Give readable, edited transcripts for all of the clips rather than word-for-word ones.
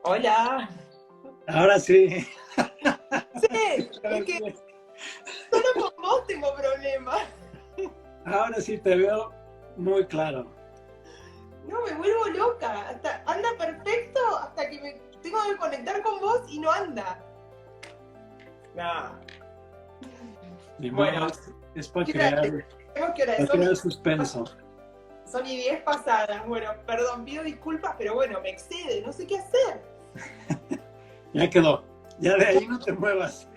Hola. Ahora sí. Sí, Ahora es que sí. solo con vos tengo problemas. Ahora sí te veo muy claro. No, me vuelvo loca. Hasta anda perfecto hasta que me tengo que conectar con vos y no anda. No. Ni modo, Bueno, es para ¿qué hora es? crear, ¿Qué hora es? para crear suspenso. Son y 10 pasadas. Bueno, perdón, pido disculpas, pero bueno, me excede, no sé qué hacer. Ya quedó. Ya de ahí no te muevas.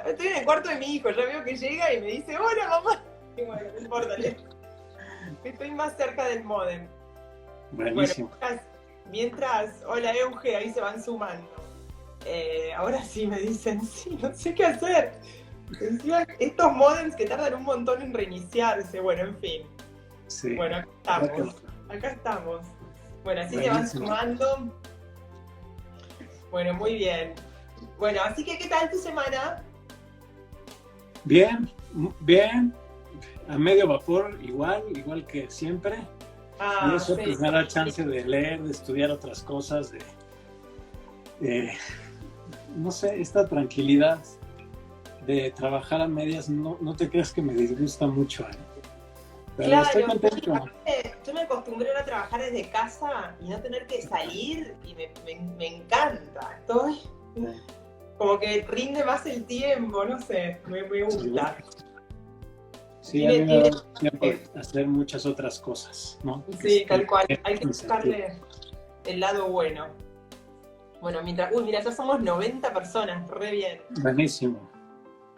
Estoy en el cuarto de mi hijo, ya veo que llega y me dice, hola mamá. Y bueno, no importa, estoy más cerca del módem. Bueno, Buenísimo. hola Euge, ahí se van sumando. Ahora sí me dicen, sí, no sé qué hacer. Encima, estos modems que tardan un montón en reiniciarse, bueno, en fin. Sí. Bueno, Ya quedó. acá estamos. Bueno, así se van Buenísimo. sumando. Bueno, muy bien. Bueno, así que, ¿qué tal tu semana? Bien, bien. A medio vapor, igual que siempre. Y Ah, eso sí. pues me da chance de leer, de estudiar otras cosas, de no sé, esta tranquilidad de trabajar a medias, no te creas que me disgusta mucho, ¿eh? Pero estoy Claro, sí, contento. aparte, yo me acostumbré a trabajar desde casa y no tener que salir y me encanta. Estoy como que rinde más el tiempo, no sé, me Sí, gusta. sí, a Tiene, mí me tiene, da tiempo de hacer muchas otras cosas, ¿no? sí, tal cual, Que hay que tienen sentido. buscarle el lado bueno. Bueno, mira, ya somos 90 personas, re bien. Buenísimo.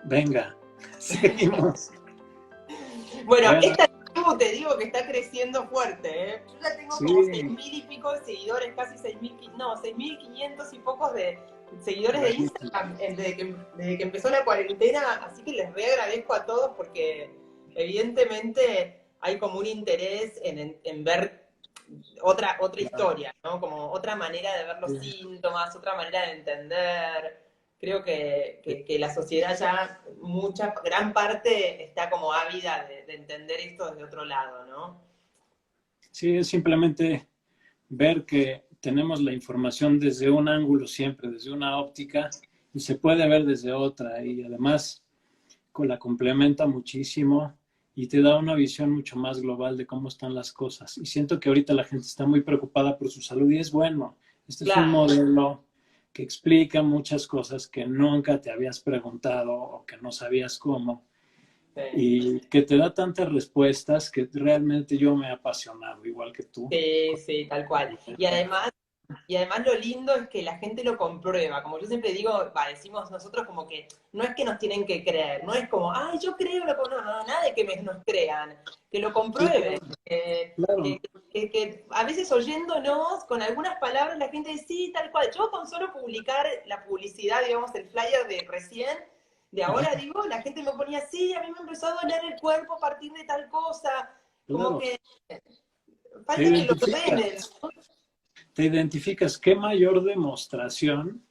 Venga, seguimos. Bueno, Bueno, esta tribu te digo que está creciendo fuerte, ¿eh? Yo ya tengo como sí, 6.000 y pico de seguidores, casi 6.000, no, 6.500 y pocos de seguidores de buenísimo. Instagram desde que empezó la cuarentena, así que les re agradezco a todos porque evidentemente hay como un interés en ver otra Claro, historia, ¿no? Como otra manera de ver los sí, síntomas, otra manera de entender. Creo que la sociedad ya, gran parte está como ávida de entender esto desde otro lado, ¿no? sí, es simplemente ver que tenemos la información desde un ángulo siempre, desde una óptica, y se puede ver desde otra, y además la complementa muchísimo y te da una visión mucho más global de cómo están las cosas. Y siento que ahorita la gente está muy preocupada por su salud y es bueno. Este es un Claro. modelo que explica muchas cosas que nunca te habías preguntado o que no sabías cómo Sí. y que te da tantas respuestas que realmente yo me he apasionado, igual que tú. Sí, sí, tal cual. Y además lo lindo es que la gente lo comprueba. Como yo siempre digo, decimos nosotros como que no es que nos tienen que creer, no es como, ay, yo creo, no, nada de que nos crean, que lo comprueben. Claro, claro, Que a veces oyéndonos con algunas palabras la gente dice, sí, tal cual. Yo con solo publicar la publicidad, digamos, el flyer de recién, de ahora ajá, digo, la gente me ponía, sí, a mí me empezó a doler el cuerpo a partir de tal cosa. Como claro. que Te falta que lo ordenen. identificas, te identificas. ¿Qué mayor demostración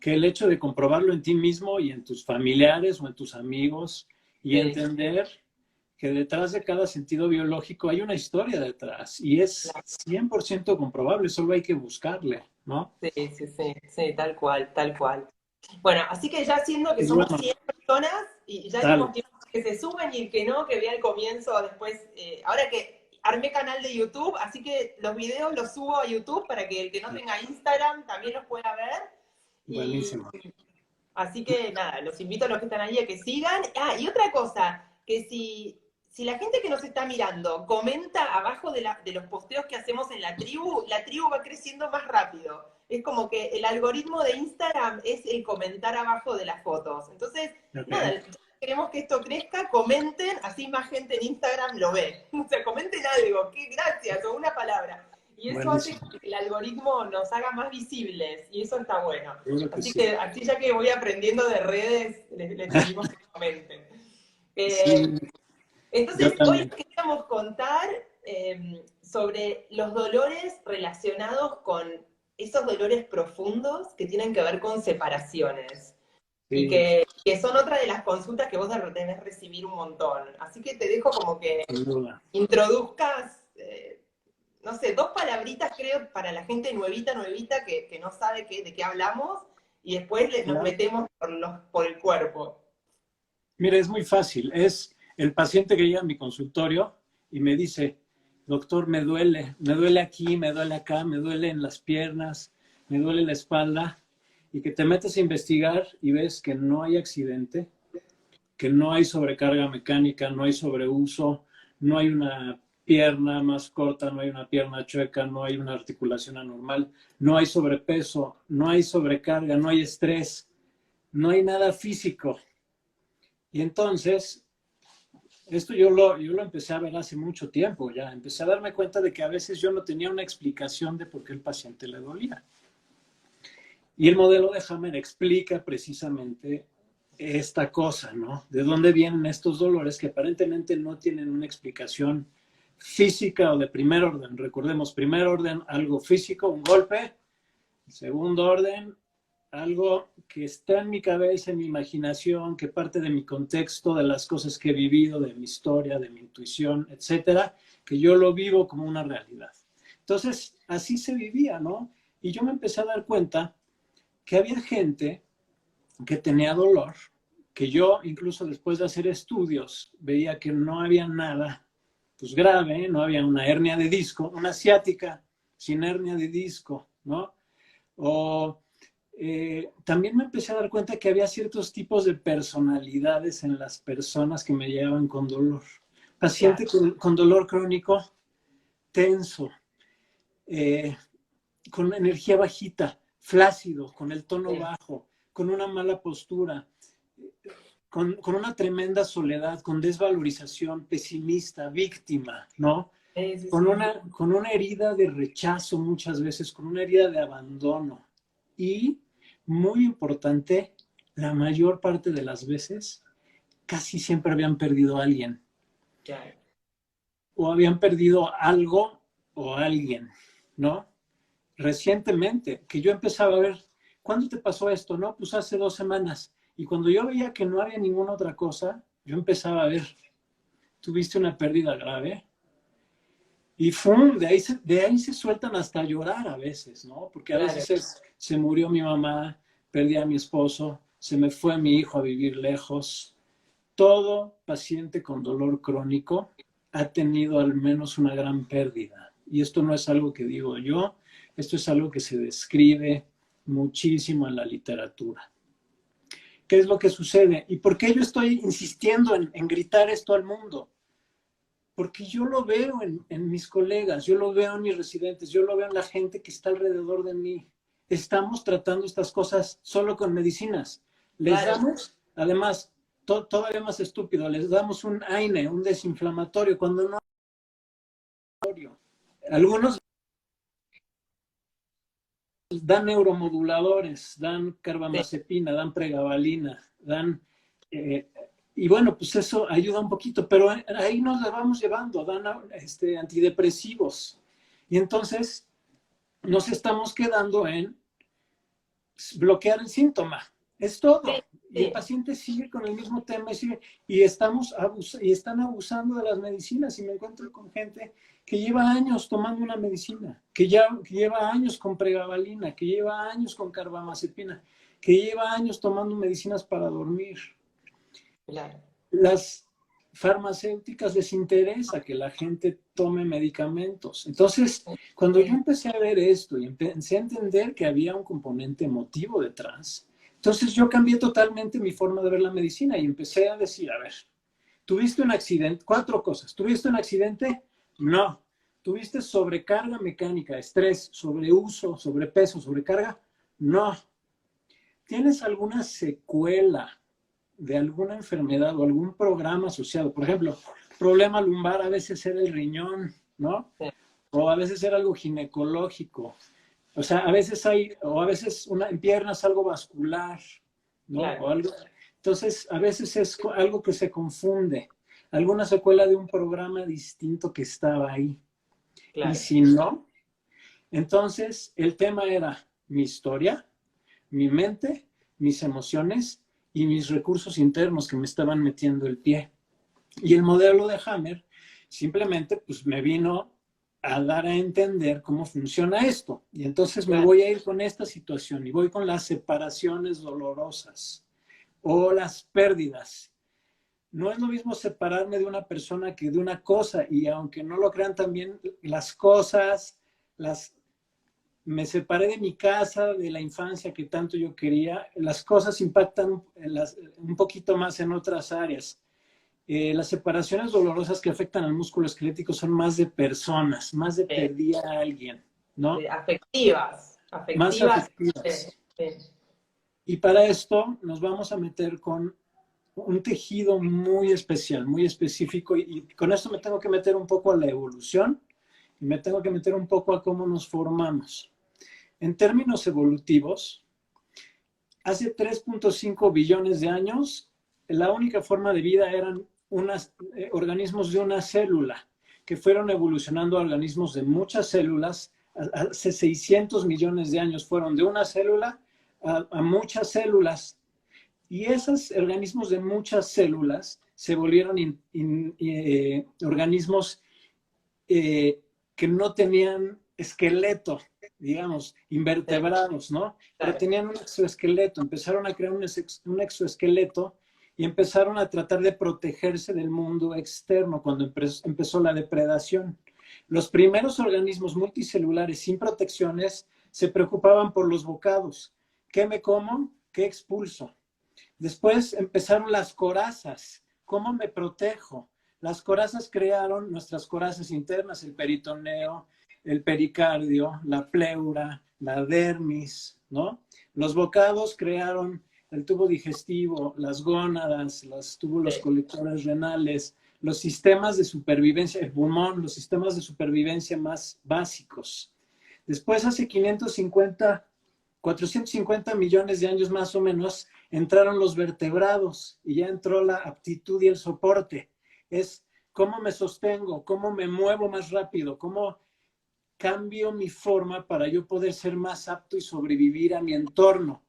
que el hecho de comprobarlo en ti mismo y en tus familiares o en tus amigos y Sí, entender que detrás de cada sentido biológico hay una historia detrás y es claro. 100% comprobable, solo hay que buscarle, ¿no? Sí, sí, sí, sí, tal cual, tal cual. Bueno, así que ya siendo que Y somos bueno, 100 personas y ya dale, dijimos que se suben y el que no, que vea el comienzo después. Ahora que armé canal de YouTube, así que los videos los subo a YouTube para que el que no tenga Instagram también los pueda ver. Y buenísimo. así que nada, los invito a los que están ahí a que sigan. Ah, y otra cosa, que si la gente que nos está mirando comenta abajo de los posteos que hacemos en la tribu va creciendo más rápido. Es como que el algoritmo de Instagram es el comentar abajo de las fotos. Entonces, nada, Okay. queremos que esto crezca, comenten, así más gente en Instagram lo ve. O sea, comenten algo, qué gracias, o una palabra. Y eso hace Buenísimo, que el algoritmo nos haga más visibles, y eso está bueno. seguro que Así sí. que así ya que voy aprendiendo de redes, les pedimos que comenten. Eh, Sí, yo entonces, hoy también. queríamos contar sobre los dolores relacionados con esos dolores profundos que tienen que ver con separaciones y Sí, que son otra de las consultas que vos debes recibir un montón. Así que te dejo como que sin duda. introduzcas, no sé, 2 palabritas creo para la gente nuevita que no sabe de qué hablamos y después nos metemos por el cuerpo. Mira, es muy fácil. Es el paciente que llega a mi consultorio y me dice, doctor, me duele aquí, me duele acá, me duele en las piernas, me duele la espalda, y que te metes a investigar y ves que no hay accidente, que no hay sobrecarga mecánica, no hay sobreuso, no hay una pierna más corta, no hay una pierna chueca, no hay una articulación anormal, no hay sobrepeso, no hay sobrecarga, no hay estrés, no hay nada físico. Y entonces, esto yo lo empecé a ver hace mucho tiempo ya. Empecé a darme cuenta de que a veces yo no tenía una explicación de por qué el paciente le dolía. Y el modelo de Hammer explica precisamente esta cosa, ¿no? De dónde vienen estos dolores que aparentemente no tienen una explicación física o de primer orden. Recordemos, primer orden, algo físico, un golpe. Segundo orden, algo que está en mi cabeza, en mi imaginación, que parte de mi contexto, de las cosas que he vivido, de mi historia, de mi intuición, etcétera, que yo lo vivo como una realidad. Entonces, así se vivía, ¿no? Y yo me empecé a dar cuenta que había gente que tenía dolor, que yo, incluso después de hacer estudios, veía que no había nada, pues grave, no había una hernia de disco, una ciática sin hernia de disco, ¿no? O también me empecé a dar cuenta que había ciertos tipos de personalidades en las personas que me llegaban con dolor. Paciente con dolor crónico, tenso, con energía bajita, flácido, con el tono bajo, con una mala postura, con una tremenda soledad, con desvalorización, pesimista, víctima, ¿no? Con una herida de rechazo muchas veces, con una herida de abandono. Y, muy importante, la mayor parte de las veces, casi siempre habían perdido a alguien. O habían perdido algo o alguien, ¿no? Recientemente, que yo empezaba a ver, ¿cuándo te pasó esto? No, pues hace 2 semanas. Y cuando yo veía que no había ninguna otra cosa, yo empezaba a ver, ¿tuviste una pérdida grave? Y ¡fum! De ahí se sueltan hasta llorar a veces, ¿no? Porque a veces se murió mi mamá, perdí a mi esposo, se me fue mi hijo a vivir lejos. Todo paciente con dolor crónico ha tenido al menos una gran pérdida. Y esto no es algo que digo yo, esto es algo que se describe muchísimo en la literatura. ¿Qué es lo que sucede? ¿Y por qué yo estoy insistiendo en gritar esto al mundo? Porque yo lo veo en mis colegas, yo lo veo en mis residentes, yo lo veo en la gente que está alrededor de mí. Estamos tratando estas cosas solo con medicinas. Les damos, además, todavía más estúpido, les damos un AINE, un desinflamatorio, cuando no hay. Algunos dan neuromoduladores, dan carbamazepina, dan pregabalina, dan... y bueno, pues eso ayuda un poquito, pero ahí nos la vamos llevando, dan antidepresivos. Y entonces nos estamos quedando en bloquear el síntoma. Es todo. Y el paciente sigue con el mismo tema y están abusando de las medicinas. Y me encuentro con gente que lleva años tomando una medicina, que lleva años con pregabalina, que lleva años con carbamazepina, que lleva años tomando medicinas para dormir. Claro. Las farmacéuticas les interesa que la gente tome medicamentos. Entonces, cuando yo empecé a ver esto y empecé a entender que había un componente emotivo detrás, entonces yo cambié totalmente mi forma de ver la medicina y empecé a decir, a ver, ¿tuviste un accidente? 4 cosas. ¿Tuviste un accidente? No. ¿Tuviste sobrecarga mecánica, estrés, sobreuso, sobrepeso, sobrecarga? No. ¿Tienes alguna secuela de alguna enfermedad o algún programa asociado? Por ejemplo, problema lumbar, a veces era el riñón, ¿no? O a veces era algo ginecológico. O sea, a veces en piernas algo vascular, ¿no? Claro. O algo. Entonces, a veces es algo que se confunde. Alguna secuela de un programa distinto que estaba ahí. Claro. Y si no, entonces el tema era mi historia, mi mente, mis emociones y mis recursos internos que me estaban metiendo el pie. Y el modelo de Hammer simplemente pues me vino a dar a entender cómo funciona esto. Y entonces me Claro. voy a ir con esta situación y voy con las separaciones dolorosas o las pérdidas. No es lo mismo separarme de una persona que de una cosa, y aunque no lo crean también, las cosas, me separé de mi casa, de la infancia que tanto yo quería, las cosas impactan un poquito más en otras áreas. Las separaciones dolorosas que afectan al músculo esquelético son más de personas, más de Sí. perdí a alguien, ¿no? Afectivas, Más afectivas. afectivas. Sí. Y para esto nos vamos a meter con un tejido muy especial, muy específico, y con esto me tengo que meter un poco a la evolución y me tengo que meter un poco a cómo nos formamos. En términos evolutivos, hace 3.5 billones de años, la única forma de vida eran organismos de una célula, que fueron evolucionando a organismos de muchas células. Hace 600 millones de años fueron de una célula a muchas células. Y esos organismos de muchas células se volvieron organismos que no tenían esqueleto, digamos, invertebrados, ¿no? Pero Claro. tenían un exoesqueleto, empezaron a crear un exoesqueleto y empezaron a tratar de protegerse del mundo externo cuando empezó la depredación. Los primeros organismos multicelulares sin protecciones se preocupaban por los bocados. ¿Qué me como? ¿Qué expulso? Después empezaron las corazas. ¿Cómo me protejo? Las corazas crearon nuestras corazas internas, el peritoneo, el pericardio, la pleura, la dermis, ¿no? Los bocados crearon el tubo digestivo, las gónadas, los túbulos Sí. colectores renales, los sistemas de supervivencia, el pulmón, los sistemas de supervivencia más básicos. Después, hace 450 millones de años más o menos, entraron los vertebrados y ya entró la aptitud y el soporte. Es cómo me sostengo, cómo me muevo más rápido, cómo cambio mi forma para yo poder ser más apto y sobrevivir a mi entorno.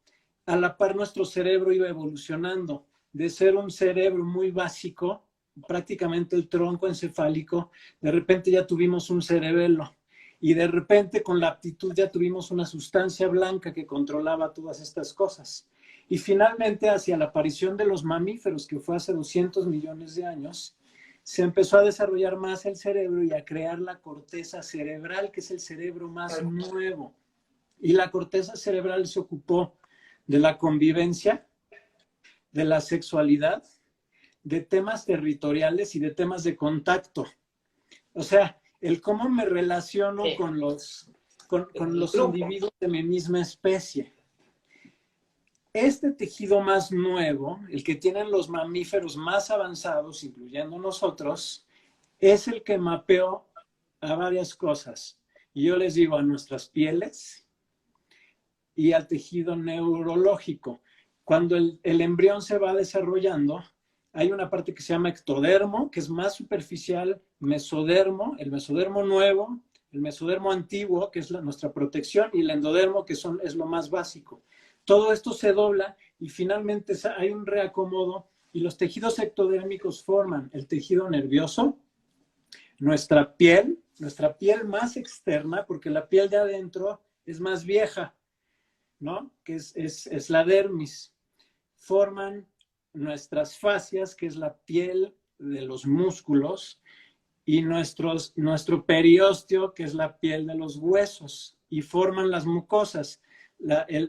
A la par, nuestro cerebro iba evolucionando de ser un cerebro muy básico, prácticamente el tronco encefálico, de repente ya tuvimos un cerebelo. Y de repente con la aptitud ya tuvimos una sustancia blanca que controlaba todas estas cosas. Y finalmente, hacia la aparición de los mamíferos, que fue hace 200 millones de años, se empezó a desarrollar más el cerebro y a crear la corteza cerebral, que es el cerebro más nuevo. Y la corteza cerebral se ocupó de la convivencia, de la sexualidad, de temas territoriales y de temas de contacto. O sea, el cómo me relaciono Sí. con los Grupo. individuos de mi misma especie. Este tejido más nuevo, el que tienen los mamíferos más avanzados, incluyendo nosotros, es el que mapeó a varias cosas. Y yo les digo, a nuestras pieles y al tejido neurológico. Cuando el embrión se va desarrollando, hay una parte que se llama ectodermo, que es más superficial, mesodermo, el mesodermo nuevo, el mesodermo antiguo, que es nuestra protección, y el endodermo, que es lo más básico. Todo esto se dobla y finalmente hay un reacomodo y los tejidos ectodérmicos forman el tejido nervioso, nuestra piel más externa, porque la piel de adentro es más vieja, ¿no? Que es la dermis. Forman nuestras fascias, que es la piel de los músculos, y nuestro periósteo, que es la piel de los huesos, y forman las mucosas.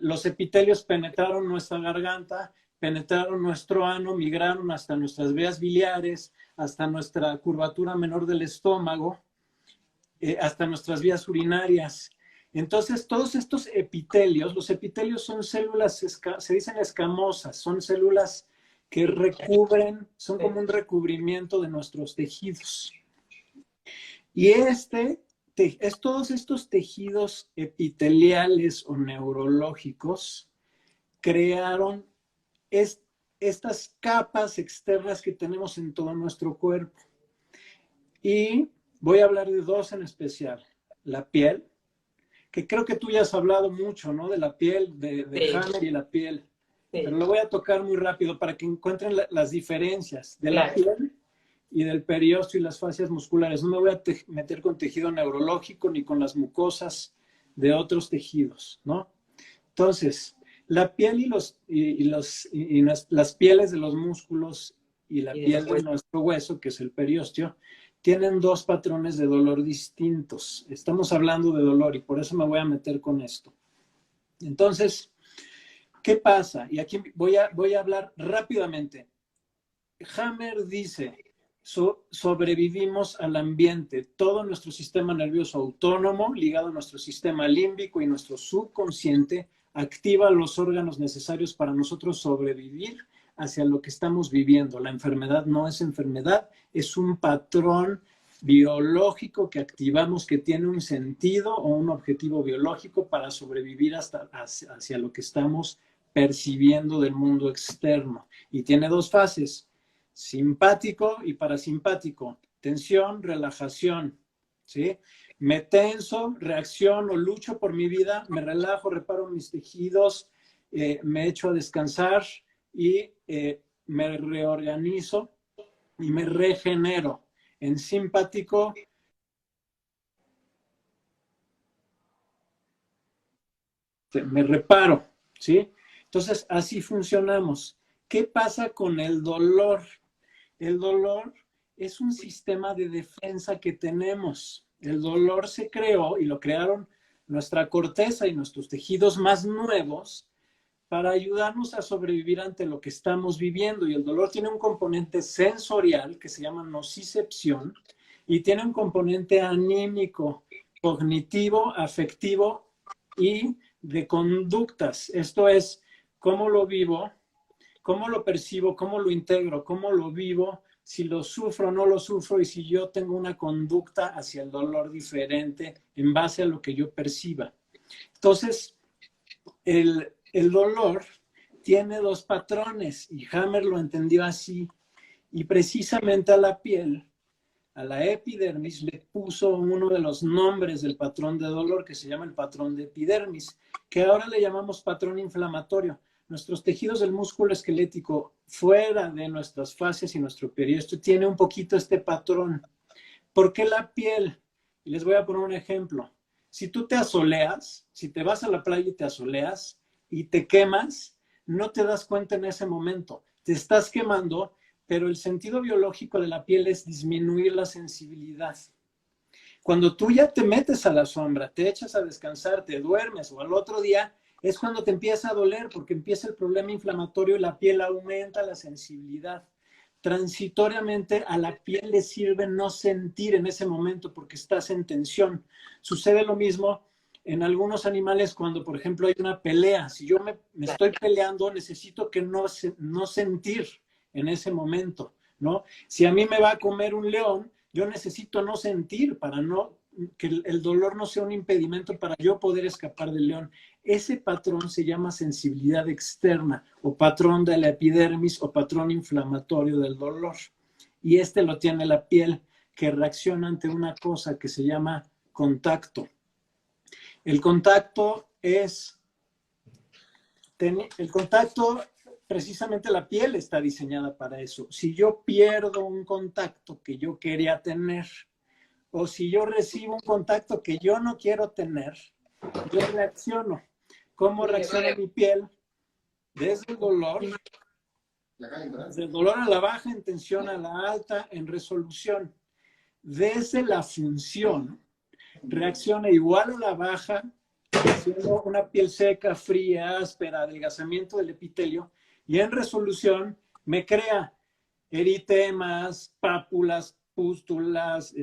Los epitelios penetraron nuestra garganta, penetraron nuestro ano, migraron hasta nuestras vías biliares, hasta nuestra curvatura menor del estómago, hasta nuestras vías urinarias. Entonces, todos estos epitelios, los epitelios son células, se dicen escamosas, son células que recubren, son como un recubrimiento de nuestros tejidos. Y todos estos tejidos epiteliales o neurológicos crearon estas capas externas que tenemos en todo nuestro cuerpo. Y voy a hablar de dos en especial. La piel, que creo que tú ya has hablado mucho, ¿no? De la piel, de Sí. Hammer y la piel. Sí. Pero lo voy a tocar muy rápido para que encuentren las diferencias de Claro. la piel y del periósteo y las fascias musculares. No me voy a meter con tejido neurológico ni con las mucosas de otros tejidos, ¿no? Entonces, la piel las pieles de los músculos y la piel de nuestro hueso, que es el periósteo, tienen dos patrones de dolor distintos. Estamos hablando de dolor y por eso me voy a meter con esto. Entonces, ¿qué pasa? Y aquí voy a hablar rápidamente. Hammer dice, sobrevivimos al ambiente. Todo nuestro sistema nervioso autónomo, ligado a nuestro sistema límbico y nuestro subconsciente, activa los órganos necesarios para nosotros sobrevivir hacia lo que estamos viviendo. La enfermedad no es enfermedad, es un patrón biológico que activamos que tiene un sentido o un objetivo biológico para sobrevivir hacia lo que estamos percibiendo del mundo externo. Y tiene dos fases, simpático y parasimpático, tensión, relajación, ¿sí? Me tenso, reacciono, lucho por mi vida, me relajo, reparo mis tejidos, me echo a descansar y me reorganizo y me regenero. En simpático, me reparo, ¿sí? Entonces, así funcionamos. ¿Qué pasa con el dolor? El dolor es un sistema de defensa que tenemos. El dolor se creó y lo crearon nuestra corteza y nuestros tejidos más nuevos para ayudarnos a sobrevivir ante lo que estamos viviendo. Y el dolor tiene un componente sensorial que se llama nocicepción y tiene un componente anímico, cognitivo, afectivo y de conductas. Esto es cómo lo vivo, cómo lo percibo, cómo lo integro, cómo lo vivo, si lo sufro o no lo sufro y si yo tengo una conducta hacia el dolor diferente en base a lo que yo perciba. Entonces, el dolor tiene dos patrones y Hammer lo entendió así y precisamente a la piel, a la epidermis, le puso uno de los nombres del patrón de dolor que se llama el patrón de epidermis, que ahora le llamamos patrón inflamatorio. Nuestros tejidos del músculo esquelético fuera de nuestras fascias y nuestro periósteo tiene un poquito este patrón. ¿Por qué la piel? Y les voy a poner un ejemplo. Si tú te asoleas, si te vas a la playa y te asoleas y te quemas, no te das cuenta en ese momento. Te estás quemando, pero el sentido biológico de la piel es disminuir la sensibilidad. Cuando tú ya te metes a la sombra, te echas a descansar, te duermes o al otro día, es cuando te empieza a doler porque empieza el problema inflamatorio y la piel aumenta la sensibilidad. Transitoriamente a la piel le sirve no sentir en ese momento porque estás en tensión. Sucede lo mismo en algunos animales cuando, por ejemplo, hay una pelea. Si yo me estoy peleando, necesito que no sentir en ese momento, ¿no? Si a mí me va a comer un león, yo necesito no sentir para que el dolor no sea un impedimento para yo poder escapar del león. Ese patrón se llama sensibilidad externa o patrón de la epidermis o patrón inflamatorio del dolor. Y este lo tiene la piel que reacciona ante una cosa que se llama contacto. El contacto precisamente la piel está diseñada para eso. Si yo pierdo un contacto que yo quería tener, o si yo recibo un contacto que yo no quiero tener, yo reacciono. ¿Cómo reacciona mi piel? Desde el dolor a la baja en tensión a la alta en resolución. Desde la función, reacciona igual a la baja, haciendo una piel seca, fría, áspera, adelgazamiento del epitelio, y en resolución me crea eritemas, pápulas, pústulas,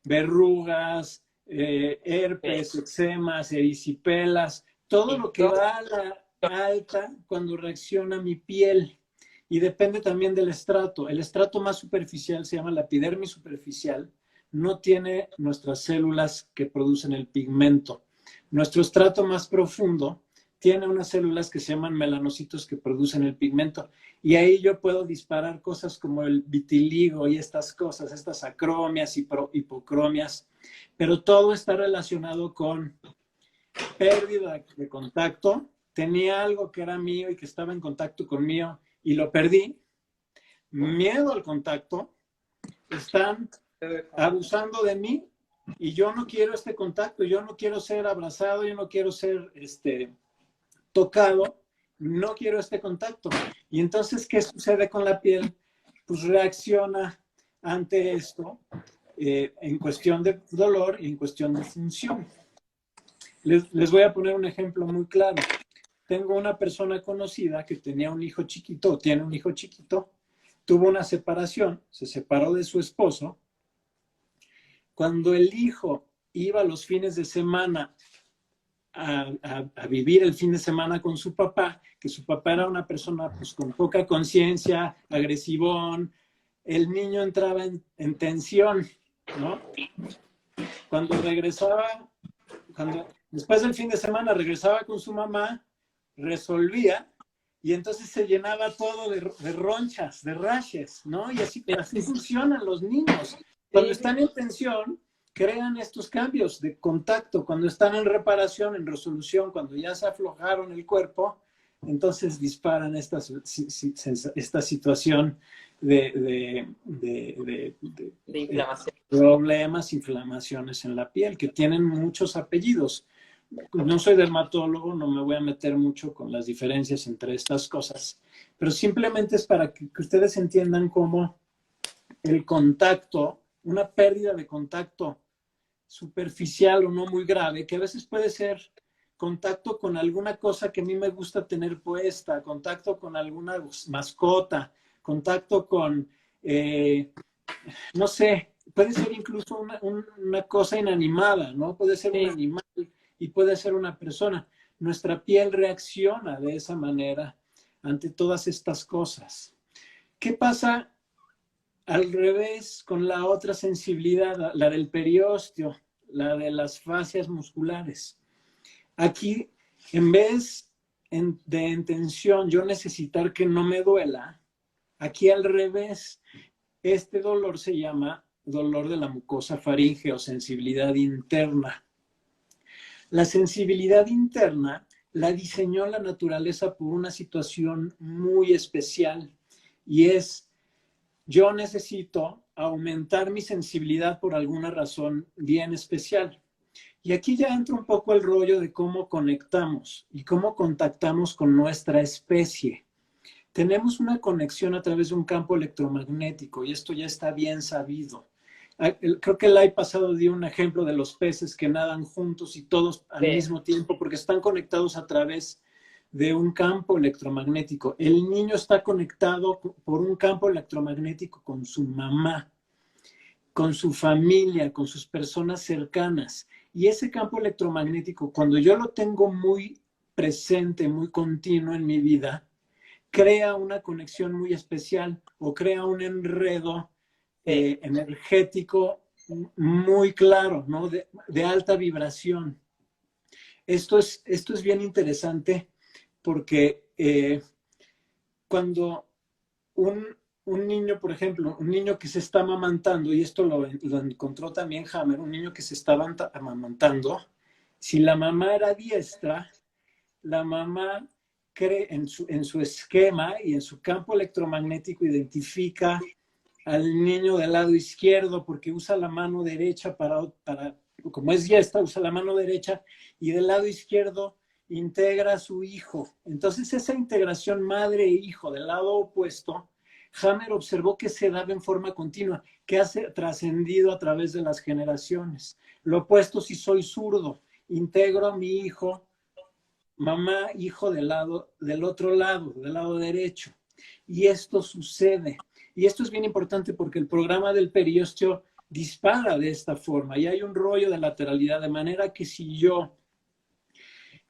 verrugas, herpes, eczemas, erisipelas, todo lo que va a la alta cuando reacciona mi piel. Y depende también del estrato. El estrato más superficial se llama la epidermis superficial. No tiene nuestras células que producen el pigmento. Nuestro estrato más profundo tiene unas células que se llaman melanocitos que producen el pigmento. Y ahí yo puedo disparar cosas como el vitiligo y estas cosas, estas acromias y hipocromias. Pero todo está relacionado con pérdida de contacto. Tenía algo que era mío y que estaba en contacto conmigo y lo perdí. Miedo al contacto, están abusando de mí y yo no quiero este contacto, yo no quiero ser abrazado, yo no quiero ser tocado, no quiero este contacto. Y entonces, ¿qué sucede con la piel? Pues reacciona ante esto en cuestión de dolor y en cuestión de función. Les voy a poner un ejemplo muy claro. Tengo una persona conocida que tenía un hijo chiquito, tiene un hijo chiquito, tuvo una separación, se separó de su esposo. Cuando el hijo iba los fines de semana a vivir el fin de semana con su papá, que su papá era una persona pues, con poca conciencia, agresivón, el niño entraba en tensión, ¿no? Cuando regresaba, después del fin de semana regresaba con su mamá, resolvía y entonces se llenaba todo de ronchas, de rashes, ¿no? Y así funcionan los niños. Cuando están en tensión, crean estos cambios de contacto. Cuando están en reparación, en resolución, cuando ya se aflojaron el cuerpo, entonces disparan esta situación de inflamación. Problemas, inflamaciones en la piel, que tienen muchos apellidos. No soy dermatólogo, no me voy a meter mucho con las diferencias entre estas cosas, pero simplemente es para que ustedes entiendan cómo el contacto, una pérdida de contacto superficial o no muy grave, que a veces puede ser contacto con alguna cosa que a mí me gusta tener puesta, contacto con alguna mascota, contacto con, no sé, puede ser incluso una cosa inanimada, ¿no? Puede ser un animal y puede ser una persona. Nuestra piel reacciona de esa manera ante todas estas cosas. ¿Qué pasa al revés con la otra sensibilidad, la del periósteo, la de las fascias musculares? Aquí, en vez de en tensión, yo necesitar que no me duela, aquí al revés, este dolor se llama dolor de la mucosa faríngea o sensibilidad interna. La sensibilidad interna la diseñó la naturaleza por una situación muy especial y es, yo necesito aumentar mi sensibilidad por alguna razón bien especial. Y aquí ya entra un poco el rollo de cómo conectamos y cómo contactamos con nuestra especie. Tenemos una conexión a través de un campo electromagnético y esto ya está bien sabido. Creo que el año pasado dio un ejemplo de los peces que nadan juntos y todos al mismo tiempo porque están conectados a través de un campo electromagnético. El niño está conectado por un campo electromagnético con su mamá, con su familia, con sus personas cercanas. Y ese campo electromagnético, cuando yo lo tengo muy presente, muy continuo en mi vida, crea una conexión muy especial o crea un enredo energético muy claro, ¿no? De alta vibración. Esto es bien interesante porque cuando un niño, por ejemplo, un niño que se está amamantando, y esto lo encontró también Hammer, un niño que se estaba amamantando, si la mamá era diestra, la mamá cree en su esquema y en su campo electromagnético identifica al niño del lado izquierdo porque usa la mano derecha para como es diestra, usa la mano derecha y del lado izquierdo integra a su hijo. Entonces esa integración madre-hijo del lado opuesto, Hammer observó que se daba en forma continua, que ha trascendido a través de las generaciones. Lo opuesto, si soy zurdo, integro a mi hijo, mamá, hijo del otro lado, del lado derecho. Y esto sucede. Y esto es bien importante porque el programa del periósteo dispara de esta forma y hay un rollo de lateralidad, de manera que si yo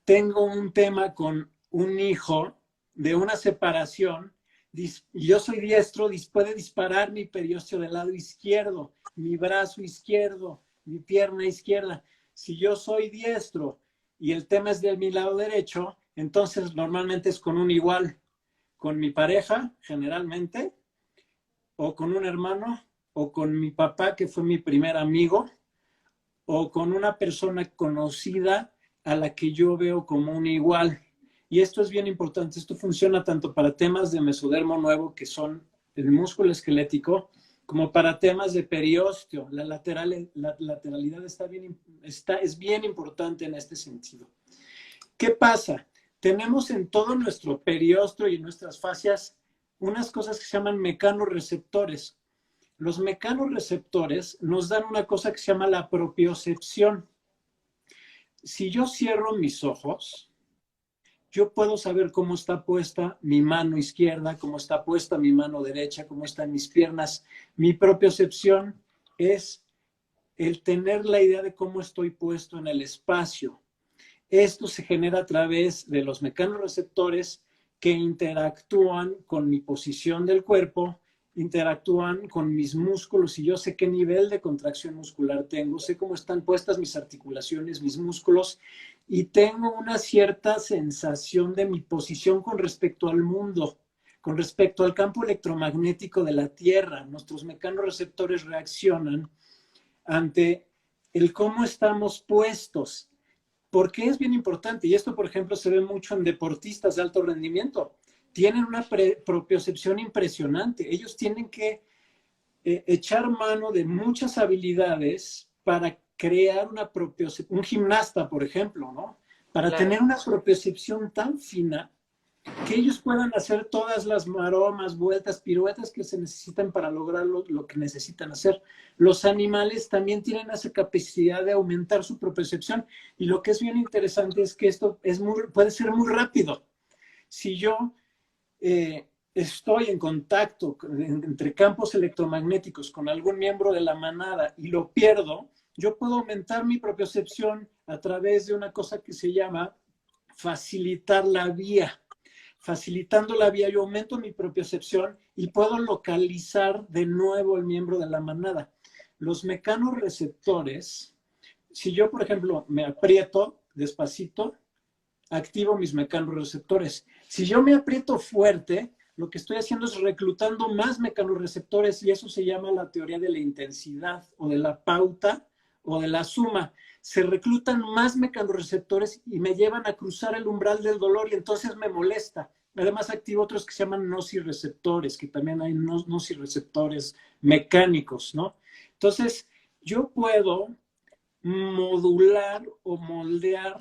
tengo un tema con un hijo de una separación, yo soy diestro, puede disparar mi periósteo del lado izquierdo, mi brazo izquierdo, mi pierna izquierda. Si yo soy diestro y el tema es de mi lado derecho, entonces normalmente es con un igual, con mi pareja, generalmente, o con un hermano, o con mi papá, que fue mi primer amigo, o con una persona conocida a la que yo veo como un igual. Y esto es bien importante. Esto funciona tanto para temas de mesodermo nuevo, que son el músculo esquelético, como para temas de periósteo. La lateralidad es bien importante en este sentido. ¿Qué pasa? Tenemos en todo nuestro periósteo y en nuestras fascias unas cosas que se llaman mecanorreceptores. Los mecanorreceptores nos dan una cosa que se llama la propiocepción. Si yo cierro mis ojos, yo puedo saber cómo está puesta mi mano izquierda, cómo está puesta mi mano derecha, cómo están mis piernas. Mi propiocepción es el tener la idea de cómo estoy puesto en el espacio. Esto se genera a través de los mecanorreceptores que interactúan con mi posición del cuerpo, interactúan con mis músculos y yo sé qué nivel de contracción muscular tengo, sé cómo están puestas mis articulaciones, mis músculos y tengo una cierta sensación de mi posición con respecto al mundo, con respecto al campo electromagnético de la Tierra. Nuestros mecanorreceptores reaccionan ante el cómo estamos puestos. ¿Por qué es bien importante? Y esto, por ejemplo, se ve mucho en deportistas de alto rendimiento. Tienen una propiocepción impresionante. Ellos tienen que echar mano de muchas habilidades para crear una propiocepción. Un gimnasta, por ejemplo, ¿no? Para tener una propiocepción tan fina que ellos puedan hacer todas las maromas, vueltas, piruetas que se necesitan para lograr lo que necesitan hacer. Los animales también tienen esa capacidad de aumentar su propiocepción y lo que es bien interesante es que esto puede ser muy rápido. Si yo estoy en contacto entre campos electromagnéticos con algún miembro de la manada y lo pierdo, yo puedo aumentar mi propiocepción a través de una cosa que se llama facilitar la vía. Facilitando la vía, yo aumento mi propiocepción y puedo localizar de nuevo el miembro de la manada. Los mecanorreceptores, si yo, por ejemplo, me aprieto despacito, activo mis mecanorreceptores. Si yo me aprieto fuerte, lo que estoy haciendo es reclutando más mecanorreceptores y eso se llama la teoría de la intensidad o de la pauta o de la suma. Se reclutan más mecanorreceptores y me llevan a cruzar el umbral del dolor y entonces me molesta. Además activo otros que se llaman nociceptores, que también hay nociceptores mecánicos, ¿no? Entonces, yo puedo modular o moldear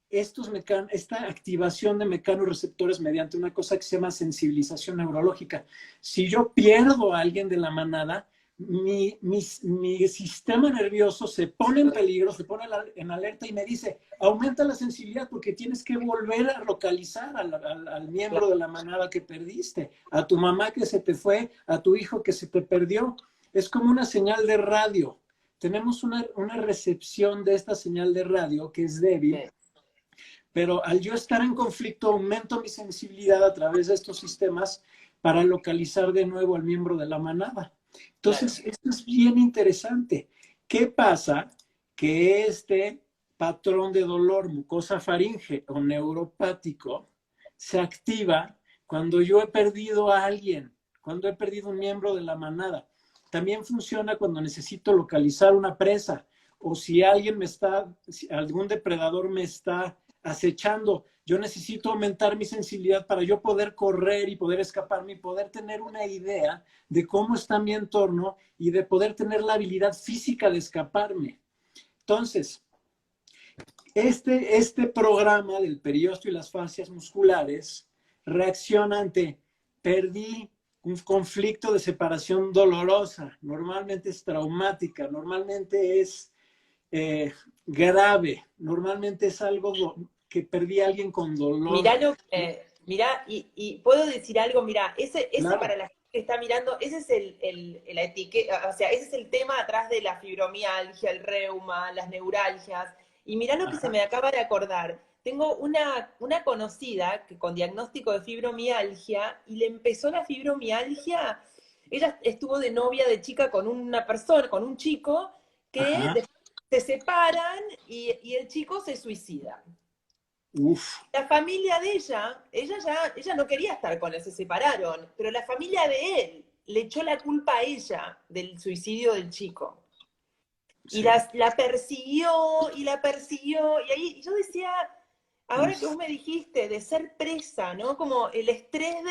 esta activación de mecanorreceptores mediante una cosa que se llama sensibilización neurológica. Si yo pierdo a alguien de la manada, mi sistema nervioso se pone en peligro, se pone en alerta y me dice, aumenta la sensibilidad porque tienes que volver a localizar al miembro de la manada que perdiste, a tu mamá que se te fue, a tu hijo que se te perdió. Es como una señal de radio. Tenemos una recepción de esta señal de radio que es débil, pero al yo estar en conflicto aumento mi sensibilidad a través de estos sistemas para localizar de nuevo al miembro de la manada. Entonces, esto es bien interesante. ¿Qué pasa? Que este patrón de dolor mucosa faringe o neuropático se activa cuando yo he perdido a alguien, cuando he perdido un miembro de la manada. También funciona cuando necesito localizar una presa o si algún depredador me está acechando. Yo necesito aumentar mi sensibilidad para yo poder correr y poder escaparme y poder tener una idea de cómo está mi entorno y de poder tener la habilidad física de escaparme. Entonces, este programa del periósteo y las fascias musculares reacciona ante perdí un conflicto de separación dolorosa, normalmente es traumática, normalmente es grave, normalmente es algo que perdí a alguien con dolor. Mirá, y puedo decir algo, mirá, ese Claro. Para la gente que está mirando, ese es la etiqueta, o sea, ese es el tema atrás de la fibromialgia, el reuma, las neuralgias. Y mirá lo que se me acaba de acordar. Tengo una conocida que con diagnóstico de fibromialgia y le empezó la fibromialgia. Ella estuvo de novia de chica con una persona, con un chico, que después se separan y el chico se suicida. Uf. La familia de ella no quería estar con él, se separaron, pero la familia de él le echó la culpa a ella del suicidio del chico. Sí. Y la persiguió, y ahí yo decía, ahora que vos me dijiste, de ser presa, ¿no? Como el estrés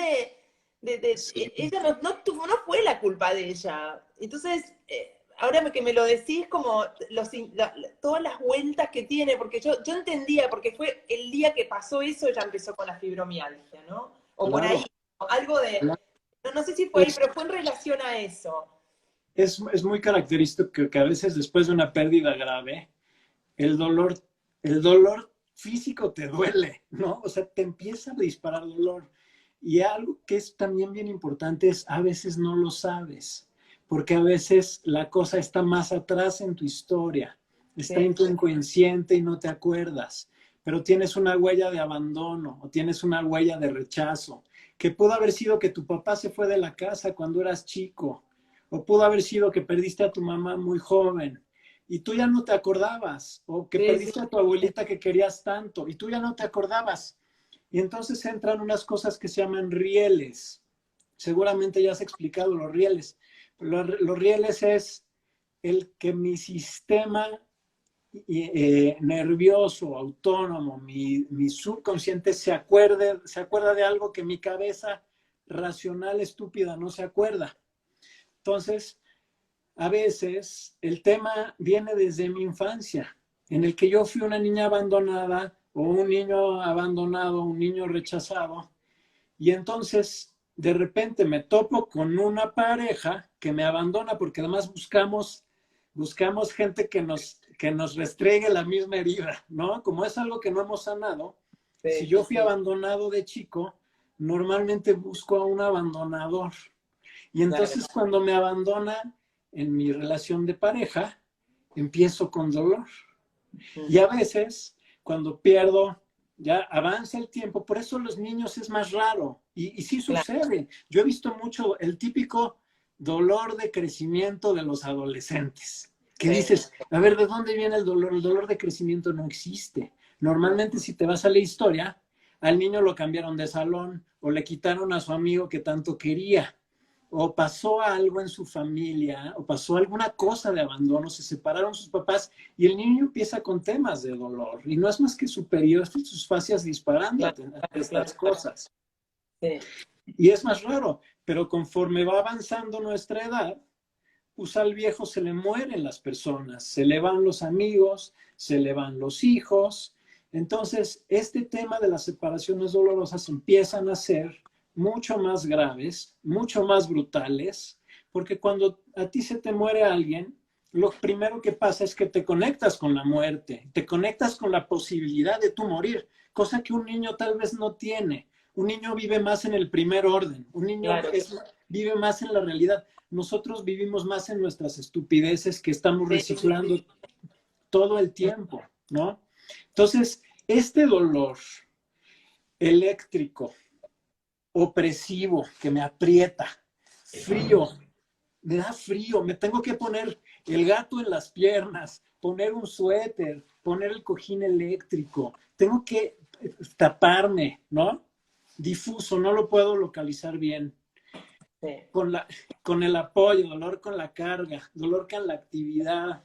Sí. Ella no fue la culpa de ella. Entonces, ahora que me lo decís, como todas las vueltas que tiene, porque yo entendía, porque fue el día que pasó eso, ella empezó con la fibromialgia, ¿no? O por ahí, Claro, algo de, claro. no sé si fue ahí, Es, pero fue en relación a eso. es muy característico que a veces después de una pérdida grave, el dolor, el dolor físico te duele, ¿no? O sea, te empieza a disparar dolor. Y algo que es también bien importante es a veces no lo sabes, porque a veces la cosa está más atrás en tu historia, está Sí, en tu inconsciente y no te acuerdas, pero tienes una huella de abandono o tienes una huella de rechazo, que pudo haber sido que tu papá se fue de la casa cuando eras chico, o pudo haber sido que perdiste a tu mamá muy joven y tú ya no te acordabas, o que sí, sí. perdiste a tu abuelita que querías tanto y tú ya no te acordabas. Y entonces entran unas cosas que se llaman rieles. Seguramente ya has explicado los rieles. Los rieles es el que mi sistema nervioso, autónomo, mi subconsciente se acuerda de algo que mi cabeza racional estúpida no se acuerda. Entonces, a veces el tema viene desde mi infancia, en el que yo fui una niña abandonada o un niño abandonado, un niño rechazado, y entonces de repente me topo con una pareja que me abandona porque además buscamos gente que nos restregue la misma herida, ¿no? Como es algo que no hemos sanado, si Sí, yo sí, fui sí. abandonado de chico, normalmente busco a un abandonador. Y Claro. entonces cuando me abandona en mi relación de pareja, empiezo con dolor. Y a veces, cuando pierdo, ya avanza el tiempo, por eso los niños es más raro. Y sí Claro, sucede. Yo he visto mucho el típico dolor de crecimiento de los adolescentes, que sí. dices, a ver, ¿de dónde viene el dolor? El dolor de crecimiento no existe. Normalmente si te vas a la historia, al niño lo cambiaron de salón o le quitaron a su amigo que tanto quería o pasó algo en su familia, o pasó alguna cosa de abandono, se separaron sus papás y el niño empieza con temas de dolor. Y no es más que superior sus fascias disparando Claro, ante claro, estas claro, claro. cosas. Sí, Y es más raro, pero conforme va avanzando nuestra edad, pues al viejo se le mueren las personas, se le van los amigos, se le van los hijos. Entonces, este tema de las separaciones dolorosas empiezan a ser mucho más graves, mucho más brutales, porque cuando a ti se te muere alguien, lo primero que pasa es que te conectas con la muerte, te conectas con la posibilidad de tú morir, cosa que un niño tal vez no tiene. Un niño vive más en el primer orden, un niño claro. vive más en la realidad. Nosotros vivimos más en nuestras estupideces que estamos Sí, sí, reciclando sí. todo el tiempo, ¿no? Entonces, este dolor eléctrico, opresivo, que me aprieta, frío, me da frío, me tengo que poner el gato en las piernas, poner un suéter, poner el cojín eléctrico, tengo que taparme, ¿no? Difuso, no lo puedo localizar bien. Sí. Con, con el apoyo, dolor con la carga, dolor con la actividad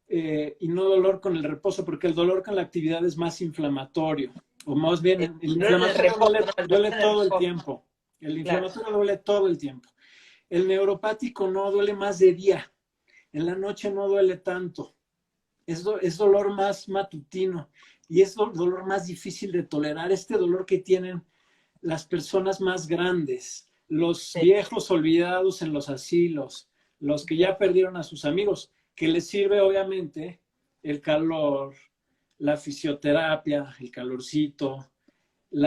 y no dolor con el reposo, porque el dolor con la actividad es más inflamatorio, o más bien el No en el inflamatorio reposo, no, el dolor duele en el todo el reposo. tiempo, el Claro. inflamatorio duele todo el tiempo. El neuropático no duele más de día, en la noche no duele tanto, es dolor más matutino y es dolor más difícil de tolerar, este dolor que tienen las personas más grandes, los Sí, viejos olvidados en los asilos, los que sí, ya perdieron a sus amigos, que les sirve obviamente el calor, la fisioterapia, el calorcito, sí,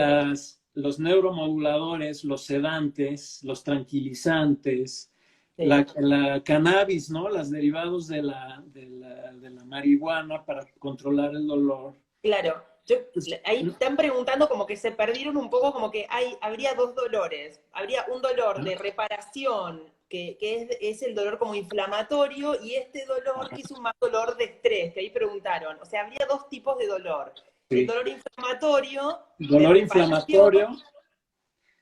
los neuromoduladores, los sedantes, los tranquilizantes, sí. la cannabis, ¿no? Los derivados de la marihuana para controlar el dolor. Claro. Pues, Ahí están preguntando como que se perdieron un poco, como que habría dos dolores. Habría un dolor de reparación, que es el dolor como inflamatorio, y este dolor que es un más dolor de estrés, que ahí preguntaron. O sea, habría dos tipos de dolor. El sí. dolor inflamatorio de Dolor reparación inflamatorio,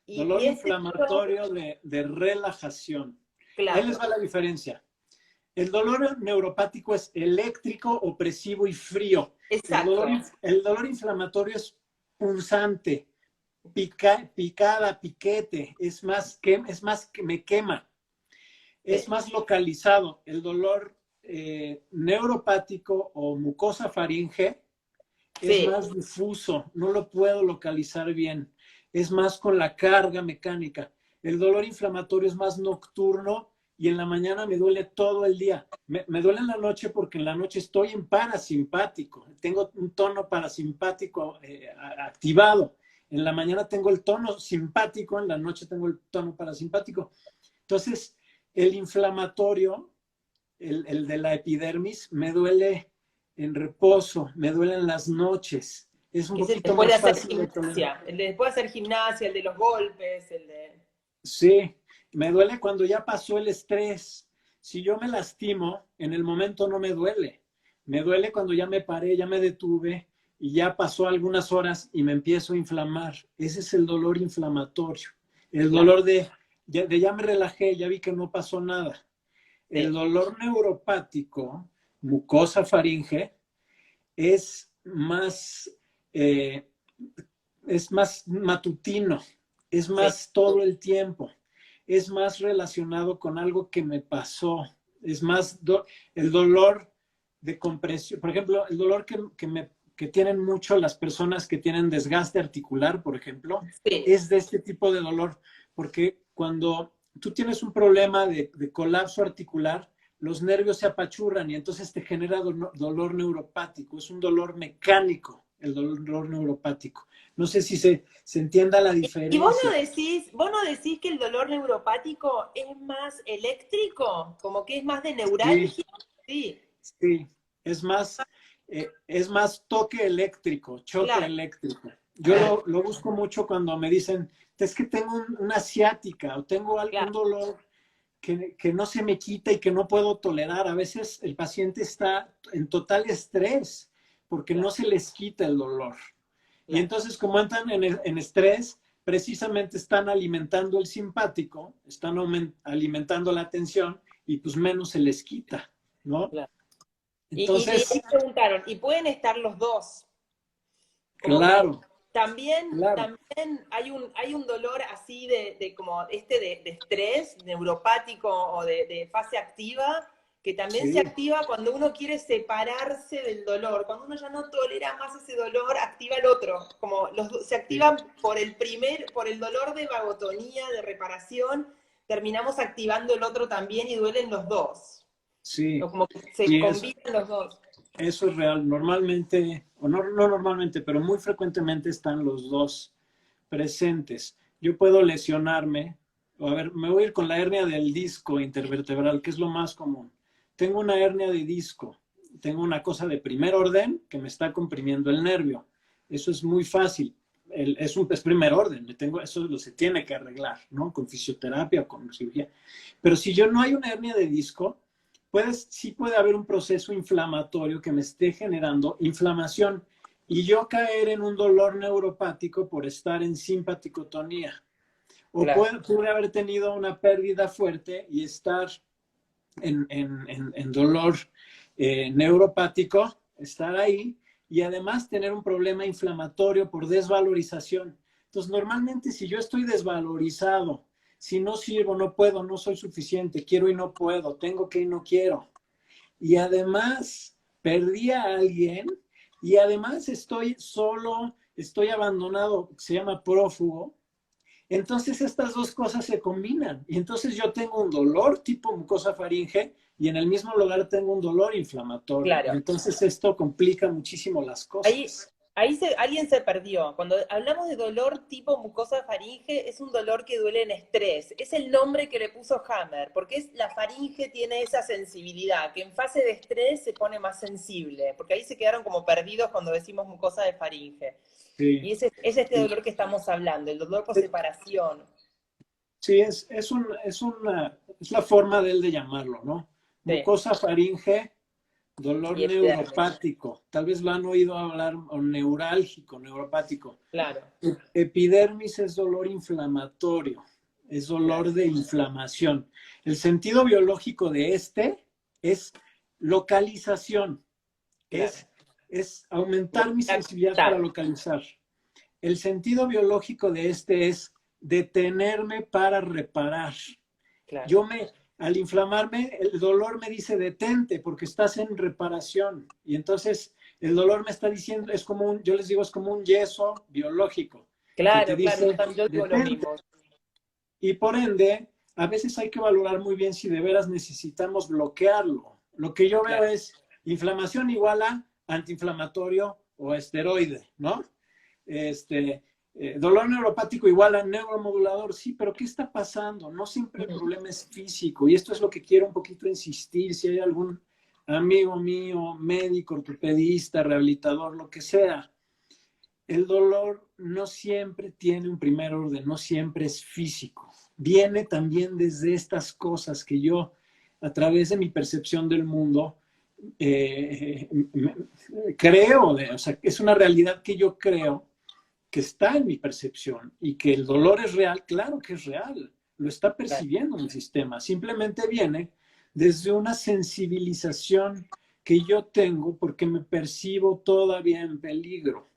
y dolor este dolor, inflamatorio de relajación. Ahí les claro, va la diferencia. El dolor neuropático es eléctrico, opresivo y frío. exacto. El dolor inflamatorio es punzante, picada, piquete, es más que me quema, es más localizado. El dolor neuropático o mucosa faringe es más difuso, no lo puedo localizar bien, es más con la carga mecánica. El dolor inflamatorio es más nocturno y en la mañana me duele todo el día. Me duele en la noche porque en la noche estoy en parasimpático, tengo un tono parasimpático activado. En la mañana tengo el tono simpático, en la noche tengo el tono parasimpático. Entonces, el inflamatorio, el de la epidermis, me duele en reposo, me duele en las noches. Es un poquito más fácil de tolerar. El de después de hacer gimnasia, el de los golpes, el de... Sí, me duele cuando ya pasó el estrés. Si yo me lastimo, en el momento no me duele. Me duele cuando ya me paré, ya me detuve y ya pasó algunas horas y me empiezo a inflamar. Ese es el dolor inflamatorio. El dolor de ya me relajé, ya vi que no pasó nada. El dolor neuropático, mucosa faringe, es más matutino, es más todo el tiempo, es más relacionado con algo que me pasó, es más el dolor de compresión. Por ejemplo, el dolor que tienen mucho las personas que tienen desgaste articular, por ejemplo, es de este tipo de dolor, porque cuando tú tienes un problema de colapso articular, los nervios se apachurran y entonces te genera dolor neuropático. Es un dolor mecánico, el dolor neuropático. No sé si se entienda la diferencia. ¿Y vos no decís que el dolor neuropático es más eléctrico? Como que es más de neuralgia. Sí, sí. Es más toque eléctrico, choque eléctrico. Yo lo busco mucho cuando me dicen, es que tengo una ciática o tengo algún dolor que no se me quita y que no puedo tolerar. A veces el paciente está en total estrés porque no se les quita el dolor. Y entonces, como entran en estrés, precisamente están alimentando el simpático, están alimentando la tensión y pues menos se les quita, ¿no? Entonces, y preguntaron, ¿y pueden estar los dos? Claro. También hay un dolor así de estrés neuropático o de fase activa, que también se activa cuando uno quiere separarse del dolor. Cuando uno ya no tolera más ese dolor, activa el otro. Como se activan por el dolor de vagotonía, de reparación, terminamos activando el otro también y duelen los dos. Sí. Como que se combinan los dos. Eso es real. Normalmente, o no normalmente, pero muy frecuentemente están los dos presentes. Yo puedo lesionarme, o a ver, me voy a ir con la hernia del disco intervertebral, que es lo más común. Tengo una hernia de disco, tengo una cosa de primer orden que me está comprimiendo el nervio. Eso es muy fácil. Es primer orden, eso se tiene que arreglar, ¿no? Con fisioterapia o con cirugía. Pero si yo no hay una hernia de disco, sí puede haber un proceso inflamatorio que me esté generando inflamación y yo caer en un dolor neuropático por estar en simpaticotonía. O pude haber tenido una pérdida fuerte y estar en dolor neuropático, estar ahí, y además tener un problema inflamatorio por desvalorización. Entonces, normalmente si yo estoy desvalorizado, si no sirvo, no puedo, no soy suficiente, quiero y no puedo, tengo que y no quiero, y además perdí a alguien, y además estoy solo, estoy abandonado, se llama prófugo, entonces estas dos cosas se combinan. Y entonces yo tengo un dolor tipo mucosa faringe y en el mismo lugar tengo un dolor inflamatorio. Claro. Entonces esto complica muchísimo las cosas. Alguien se perdió. Cuando hablamos de dolor tipo mucosa faringe, es un dolor que duele en estrés. Es el nombre que le puso Hammer, porque la faringe tiene esa sensibilidad, que en fase de estrés se pone más sensible, porque ahí se quedaron como perdidos cuando decimos mucosa de faringe. Sí. Y es este dolor que estamos hablando, el dolor por separación. Sí, es la forma de él de llamarlo, ¿no? Mucosa faringe, dolor neuropático. Tal vez lo han oído hablar, o neurálgico, neuropático. Claro. Epidermis es dolor inflamatorio, es dolor de inflamación. El sentido biológico de es localización, es aumentar mi sensibilidad para localizar. el sentido biológico de este es detenerme para reparar. Claro. Al inflamarme, el dolor me dice detente porque estás en reparación. Y entonces el dolor me está diciendo, es como yo les digo, es como un yeso biológico que te Claro, claro, dice yo digo lo detente. mismo. Y por ende, a veces hay que valorar muy bien si de veras necesitamos bloquearlo. Lo que yo veo Claro. es inflamación igual a antiinflamatorio o esteroide, ¿no? Dolor neuropático igual a neuromodulador, sí, pero ¿qué está pasando? No siempre el problema es físico y esto es lo que quiero un poquito insistir. Si hay algún amigo mío, médico, ortopedista, rehabilitador, lo que sea, el dolor no siempre tiene un primer orden, no siempre es físico. Viene también desde estas cosas que yo, a través de mi percepción del mundo, eh, creo, o sea, es una realidad que yo creo que está en mi percepción y que el dolor es real, claro que es real, lo está Claro. percibiendo el sistema, simplemente viene desde una sensibilización que yo tengo porque me percibo todavía en peligro.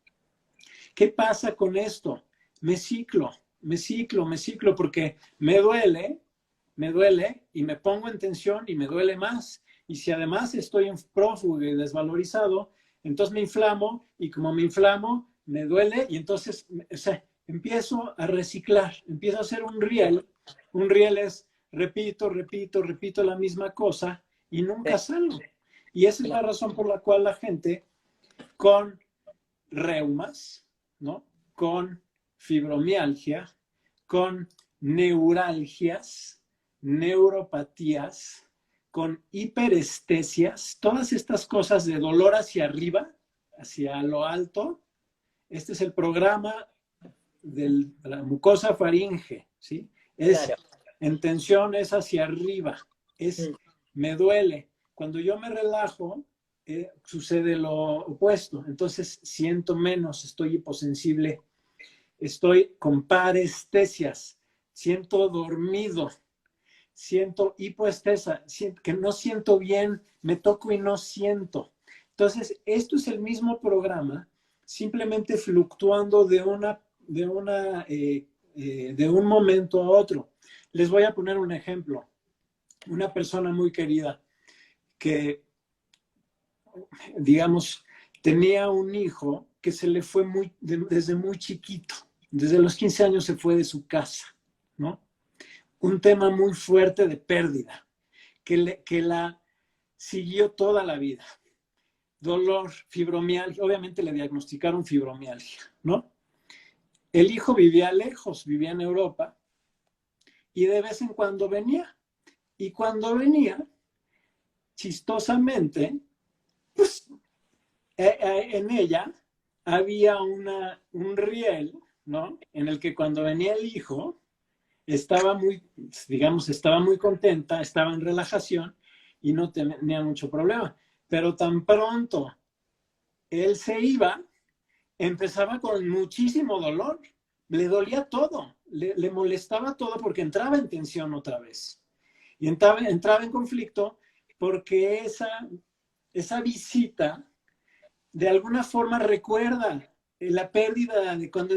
¿Qué pasa con esto? Me ciclo, porque me duele y me pongo en tensión y me duele más. Y si además estoy en prófugo y desvalorizado, entonces me inflamo y como me inflamo, me duele y entonces, o sea, empiezo a reciclar, empiezo a hacer un riel. Un riel es repito la misma cosa y nunca Sí, salgo. Y esa es la claro. razón por la cual la gente con reumas, ¿no? Con fibromialgia, con neuralgias, neuropatías, con hiperestesias, todas estas cosas de dolor hacia arriba, hacia lo alto. Este es el programa de la mucosa faringe, ¿sí? Es Claro. en tensión, es hacia arriba, es me duele. Cuando yo me relajo, sucede lo opuesto. Entonces siento menos, estoy hiposensible, estoy con parestesias, siento dormido, siento hipoestesia, que no siento bien, me toco y no siento. Entonces, esto es el mismo programa, simplemente fluctuando de un momento a otro. Les voy a poner un ejemplo. Una persona muy querida que, digamos, tenía un hijo que se le fue desde muy chiquito, desde los 15 años se fue de su casa, ¿no? Un tema muy fuerte de pérdida, que la siguió toda la vida. Dolor, fibromialgia, obviamente le diagnosticaron fibromialgia, ¿no? El hijo vivía lejos, vivía en Europa, y de vez en cuando venía. Y cuando venía, chistosamente, pues en ella había un riel, ¿no? En el que cuando venía el hijo, estaba muy, digamos, estaba muy contenta, estaba en relajación y no tenía mucho problema. Pero tan pronto él se iba, empezaba con muchísimo dolor, le dolía todo, le molestaba todo porque entraba en tensión otra vez. Y entraba en conflicto porque esa visita de alguna forma recuerda la pérdida de cuando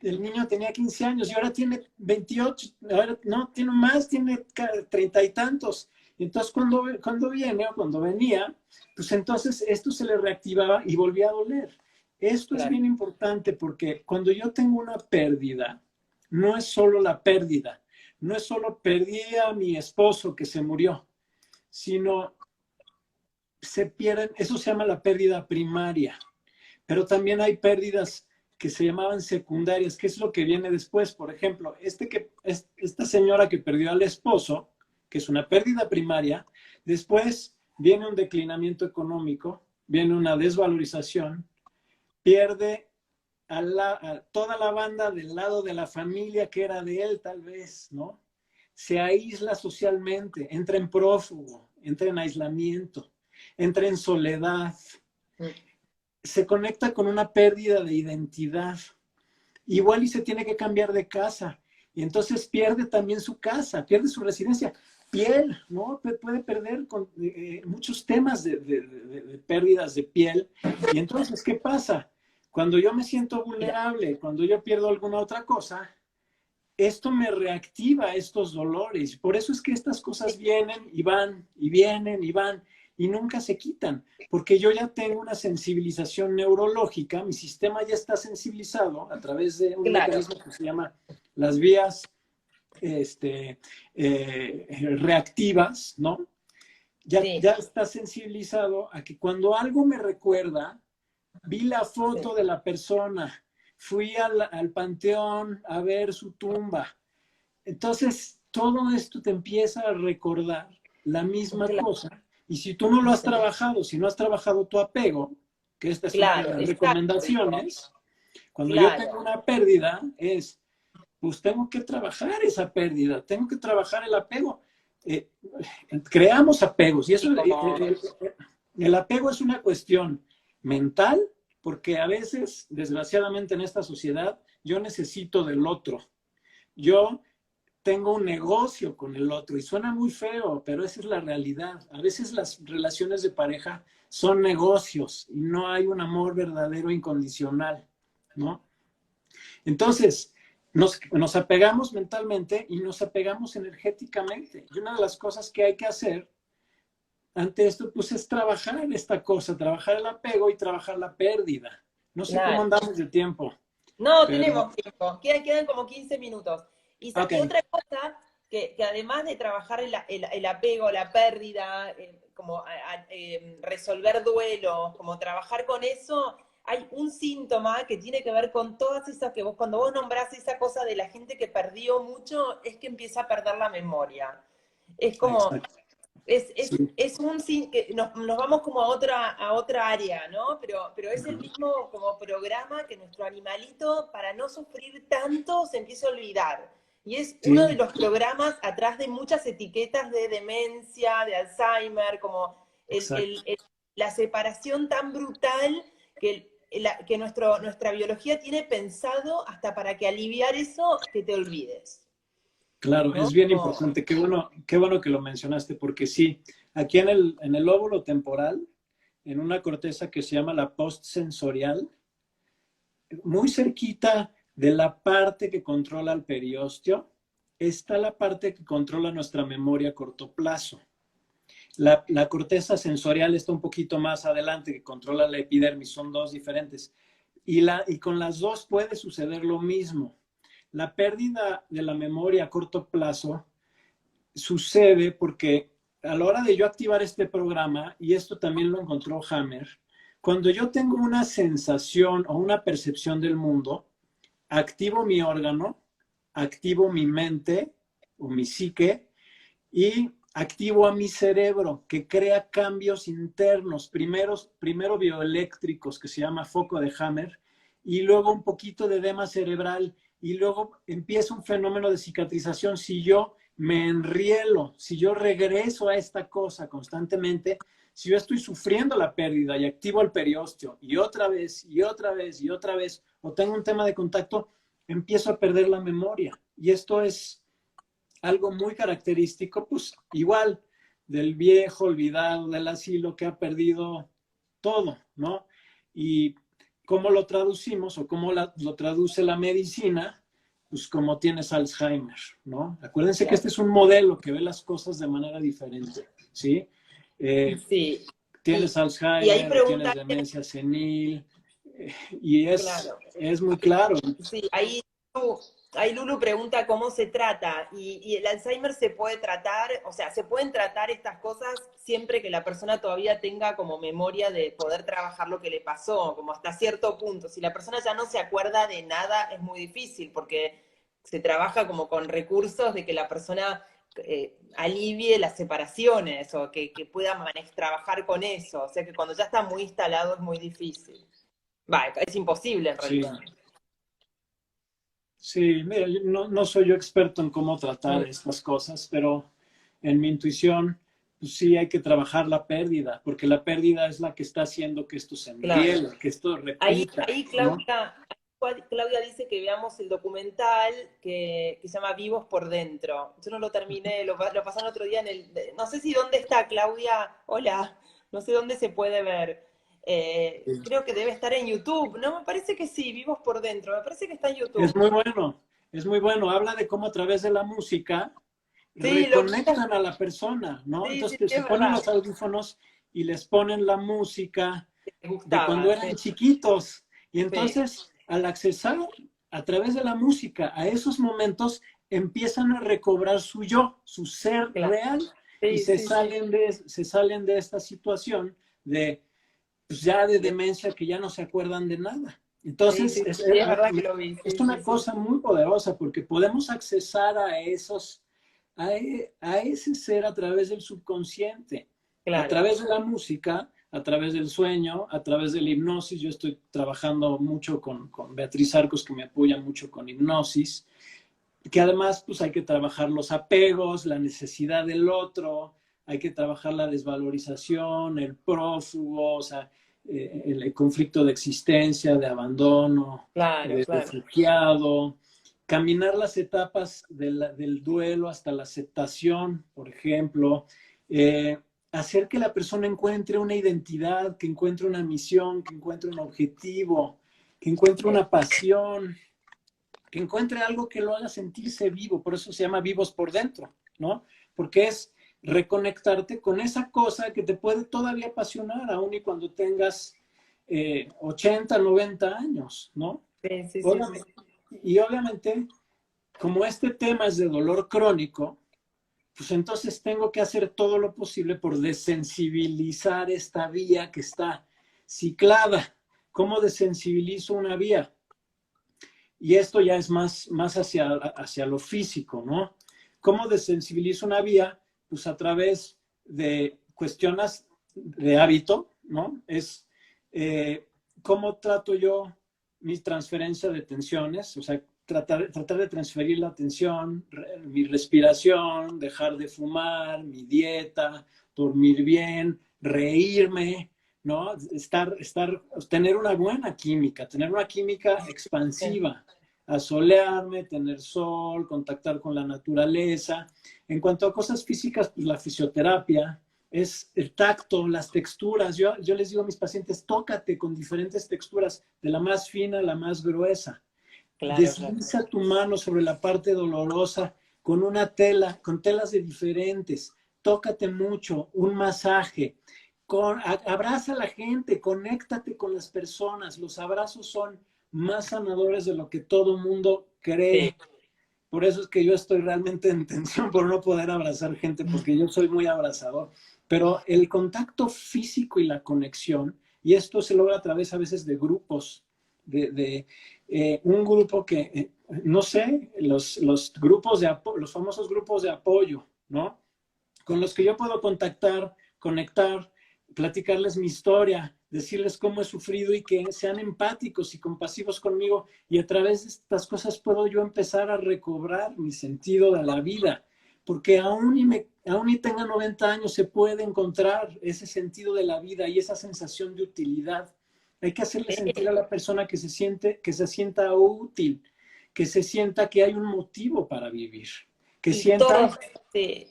el niño tenía 15 años y ahora tiene 28, ahora no, tiene más, tiene 30 y tantos. Entonces cuando viene o cuando venía, pues entonces esto se le reactivaba y volvía a doler. Esto es Claro. bien importante porque cuando yo tengo una pérdida, no es solo la pérdida, no es solo perdí a mi esposo que se murió, sino se pierden, eso se llama la pérdida primaria, pero también hay pérdidas que se llamaban secundarias, que es lo que viene después. Por ejemplo, esta señora que perdió al esposo, que es una pérdida primaria, después viene un declinamiento económico, viene una desvalorización, pierde a toda la banda del lado de la familia que era de él, tal vez, ¿no? Se aísla socialmente, entra en prófugo, entra en aislamiento, entra en soledad, se conecta con una pérdida de identidad. Igual y se tiene que cambiar de casa. Y entonces pierde también su casa, pierde su residencia. Piel, ¿no? Puede perder muchos temas de pérdidas de piel. Y entonces, ¿qué pasa? Cuando yo me siento vulnerable, cuando yo pierdo alguna otra cosa, esto me reactiva estos dolores. Por eso es que estas cosas vienen y van, y vienen y van, y nunca se quitan, porque yo ya tengo una sensibilización neurológica, mi sistema ya está sensibilizado a través de un Claro, mecanismo que se llama las vías reactivas, ¿no? Ya sí, está sensibilizado a que cuando algo me recuerda, vi la sí, foto de la persona, fui al panteón a ver su tumba. Entonces, todo esto te empieza a recordar la misma claro, cosa. Y si tú no lo has sí, trabajado, si no has trabajado tu apego, que esta es una de claro, las exacto, recomendaciones, cuando yo tengo claro, una pérdida, pues tengo que trabajar esa pérdida, tengo que trabajar el apego. Eh, Creamos apegos y eso, y como, el apego es una cuestión mental, porque a veces, desgraciadamente en esta sociedad, yo necesito del otro. Yo tengo un negocio con el otro y suena muy feo, pero esa es la realidad. A veces las relaciones de pareja son negocios y no hay un amor verdadero incondicional, ¿no? Entonces, nos apegamos mentalmente y nos apegamos energéticamente. Y una de las cosas que hay que hacer ante esto, pues es trabajar esta cosa, trabajar el apego y trabajar la pérdida. No sé cómo claro. andamos de tiempo, No, pero, tenemos tiempo, quedan como 15 minutos. ok, Y otra cosa, que además de trabajar el apego, la pérdida, como resolver duelos, como trabajar con eso, hay un síntoma que tiene que ver con todas esas que vos, cuando vos nombrás esa cosa de la gente que perdió mucho, es que empieza a perder la memoria. Es como, exacto, sí, es un que nos vamos como a otra área, ¿no? Pero es el mismo como programa que nuestro animalito, para no sufrir tanto, se empieza a olvidar. Y es uno de sí, los programas atrás de muchas etiquetas de demencia, de Alzheimer, como exacto. la separación tan brutal que nuestra biología tiene pensado hasta para que aliviar eso, que te olvides, Claro, ¿no? es bien Como, importante. Qué bueno que lo mencionaste, porque sí, aquí en el lóbulo temporal, en una corteza que se llama la postsensorial, muy cerquita de la parte que controla el periósteo, está la parte que controla nuestra memoria a corto plazo. La corteza sensorial está un poquito más adelante, que controla la epidermis, son dos diferentes. Y con las dos puede suceder lo mismo. La pérdida de la memoria a corto plazo sucede porque a la hora de yo activar este programa, y esto también lo encontró Hammer, cuando yo tengo una sensación o una percepción del mundo, activo mi órgano, activo mi mente o mi psique y activo a mi cerebro que crea cambios internos, primero bioeléctricos, que se llama foco de Hammer, y luego un poquito de edema cerebral, y luego empieza un fenómeno de cicatrización. Si yo me enrielo, si yo regreso a esta cosa constantemente, si yo estoy sufriendo la pérdida y activo el periósteo y otra vez y otra vez y otra vez, o tengo un tema de contacto, empiezo a perder la memoria. Y esto es algo muy característico, pues igual del viejo olvidado del asilo que ha perdido todo, ¿no? Y cómo lo traducimos o cómo lo traduce la medicina, pues como tienes Alzheimer, ¿no? Acuérdense que claro. este es un modelo que ve las cosas de manera diferente, ¿sí? Eh, Sí. Tienes Y, y ahí Alzheimer o tienes pregunta, demencia senil, y claro, es muy claro. sí, ahí Lulu pregunta cómo se trata. Y el Alzheimer se puede tratar, o sea, se pueden tratar estas cosas siempre que la persona todavía tenga como memoria de poder trabajar lo que le pasó, como hasta cierto punto. Si la persona ya no se acuerda de nada, es muy difícil, porque se trabaja como con recursos de que la persona alivie las separaciones o que pueda trabajar con eso. O sea que cuando ya está muy instalado es muy difícil. Va, es imposible en Sí, realidad. sí, mira, no soy yo experto en cómo tratar Mm. estas cosas, pero en mi intuición, pues sí hay que trabajar la pérdida, porque la pérdida es la que está haciendo que esto se Claro. enriele, que esto repita, Ahí ¿no? Claudia dice que veamos el documental que se llama Vivos por Dentro. Yo no lo terminé, lo pasaron otro día no sé si dónde está, Claudia. Hola, no sé dónde se puede ver. Creo que debe estar en YouTube, ¿no? Me parece que sí, Vivos por Dentro, me parece que está en Es YouTube. muy bueno, es muy bueno. Habla de cómo a través de la música Sí, lo vi, reconectan a la persona, ¿no? sí, sí, Entonces sí, se es ponen verdad. los audífonos y les ponen la música Me de cuando gustaba, eran sí, chiquitos. Y sí, entonces, al accesar a través de la música a esos momentos, empiezan a recobrar su yo, su ser claro. real, y Sí, sí, sí. se salen de esta situación de, pues ya de De- demencia que ya no se acuerdan de nada. Sí, Entonces, sí, sí, sí, es verdad que lo vi, es sí, sí, una sí. cosa muy poderosa porque podemos accesar a esos, a ese ser a través del subconsciente, a Claro. través de la música, a través del sueño, a través de la hipnosis. Yo estoy trabajando mucho con Beatriz Arcos, que me apoya mucho con hipnosis, que además pues hay que trabajar los apegos, la necesidad del otro, hay que trabajar la desvalorización, el prófugo, o sea, el conflicto de existencia, de abandono, Claro, de claro. refugiado, caminar las etapas del duelo hasta la aceptación, por ejemplo, hacer que la persona encuentre una identidad, que encuentre una misión, que encuentre un objetivo, que encuentre Sí, una pasión, que encuentre algo que lo haga sentirse vivo, por eso se llama vivos por dentro, ¿no? Porque es reconectarte con esa cosa que te puede todavía apasionar, aun y cuando tengas 80, 90 años, ¿no? sí, sí, sí, sí. Obviamente, y obviamente, como este tema es de dolor crónico, pues entonces tengo que hacer todo lo posible por desensibilizar esta vía que está ciclada. ¿Cómo desensibilizo una vía? Y esto ya es más hacia lo físico, ¿no? ¿Cómo desensibilizo una vía? Pues a través de cuestiones de hábito, ¿no? Es cómo trato yo mi transferencia de tensiones, o sea, tratar de transferir la tensión, mi respiración, dejar de fumar, mi dieta, dormir bien, reírme, ¿no? Tener una buena química, tener una química Sí. expansiva, asolearme, tener sol, contactar con la naturaleza. En cuanto a cosas físicas, pues la fisioterapia es el tacto, las texturas. Yo les digo a mis pacientes, tócate con diferentes texturas, de la más fina a la más gruesa. Claro, claro. Desliza tu mano sobre la parte dolorosa con una tela, con telas de diferentes. Tócate mucho, un masaje. Abraza a la gente, conéctate con las personas. Los abrazos son más sanadores de lo que todo mundo Sí. cree. Por eso es que yo estoy realmente en tensión por no poder abrazar gente, porque yo soy muy abrazador. Pero el contacto físico y la conexión, y esto se logra a través a veces de grupos, un grupo que, no sé, los grupos los famosos grupos de apoyo, ¿no? Con los que yo puedo contactar, conectar, platicarles mi historia, decirles cómo he sufrido y que sean empáticos y compasivos conmigo. Y a través de estas cosas puedo yo empezar a recobrar mi sentido de la vida. Porque aún y tenga 90 años, se puede encontrar ese sentido de la vida y esa sensación de utilidad. Hay que hacerle sentir a Sí. la persona que se sienta útil, que se sienta que hay un motivo para vivir, que Y todos, sientan, sí.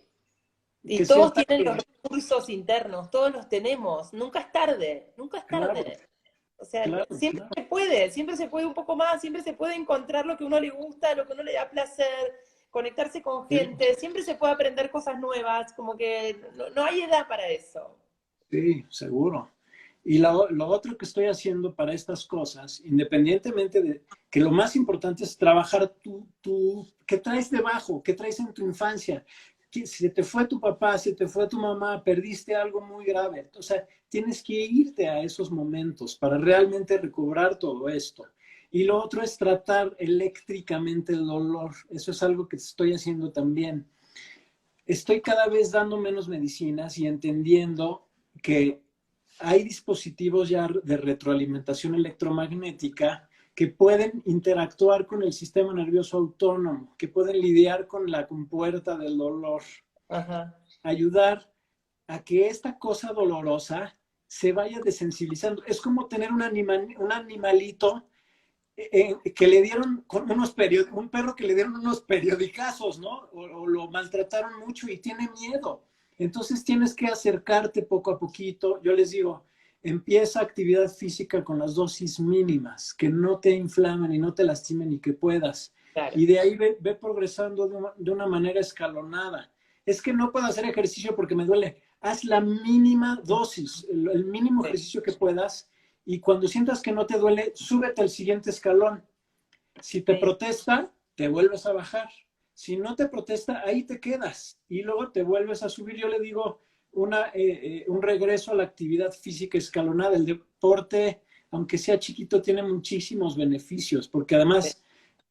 que Y todos sientan tienen los que, recursos internos, todos los tenemos. Nunca es tarde, nunca es claro, tarde. O sea, claro, claro. siempre se puede un poco más, siempre se puede encontrar lo que a uno le gusta, lo que a uno le da placer, conectarse con Sí, gente, siempre se puede aprender cosas nuevas, como que no hay edad para eso. sí, seguro. Y lo otro que estoy haciendo para estas cosas, independientemente de que lo más importante es trabajar qué traes debajo, qué traes en tu infancia. Si te fue tu papá, si te fue tu mamá, perdiste algo muy grave. O sea, tienes que irte a esos momentos para realmente recobrar todo esto. Y lo otro es tratar eléctricamente el dolor. Eso es algo que estoy haciendo también. Estoy cada vez dando menos medicinas y entendiendo que hay dispositivos ya de retroalimentación electromagnética que pueden interactuar con el sistema nervioso autónomo, que pueden lidiar con la compuerta del dolor, Ajá. ayudar a que esta cosa dolorosa se vaya desensibilizando. Es como tener un animalito que le dieron con un perro que le dieron unos periodicazos, ¿no? O lo maltrataron mucho y tiene miedo. Entonces tienes que acercarte poco a poquito. Yo les digo, empieza actividad física con las dosis mínimas, que no te inflamen y no te lastimen y que puedas. Claro. Y de ahí ve progresando de una manera escalonada. Es que no puedo hacer ejercicio porque me duele. Haz la mínima dosis, el mínimo ejercicio que puedas, y cuando sientas que no te duele, súbete al siguiente escalón. Si te protesta, te vuelves a bajar. Si no te protesta, ahí te quedas y luego te vuelves a subir. Yo le digo un regreso a la actividad física escalonada. El deporte, aunque sea chiquito, tiene muchísimos beneficios, porque además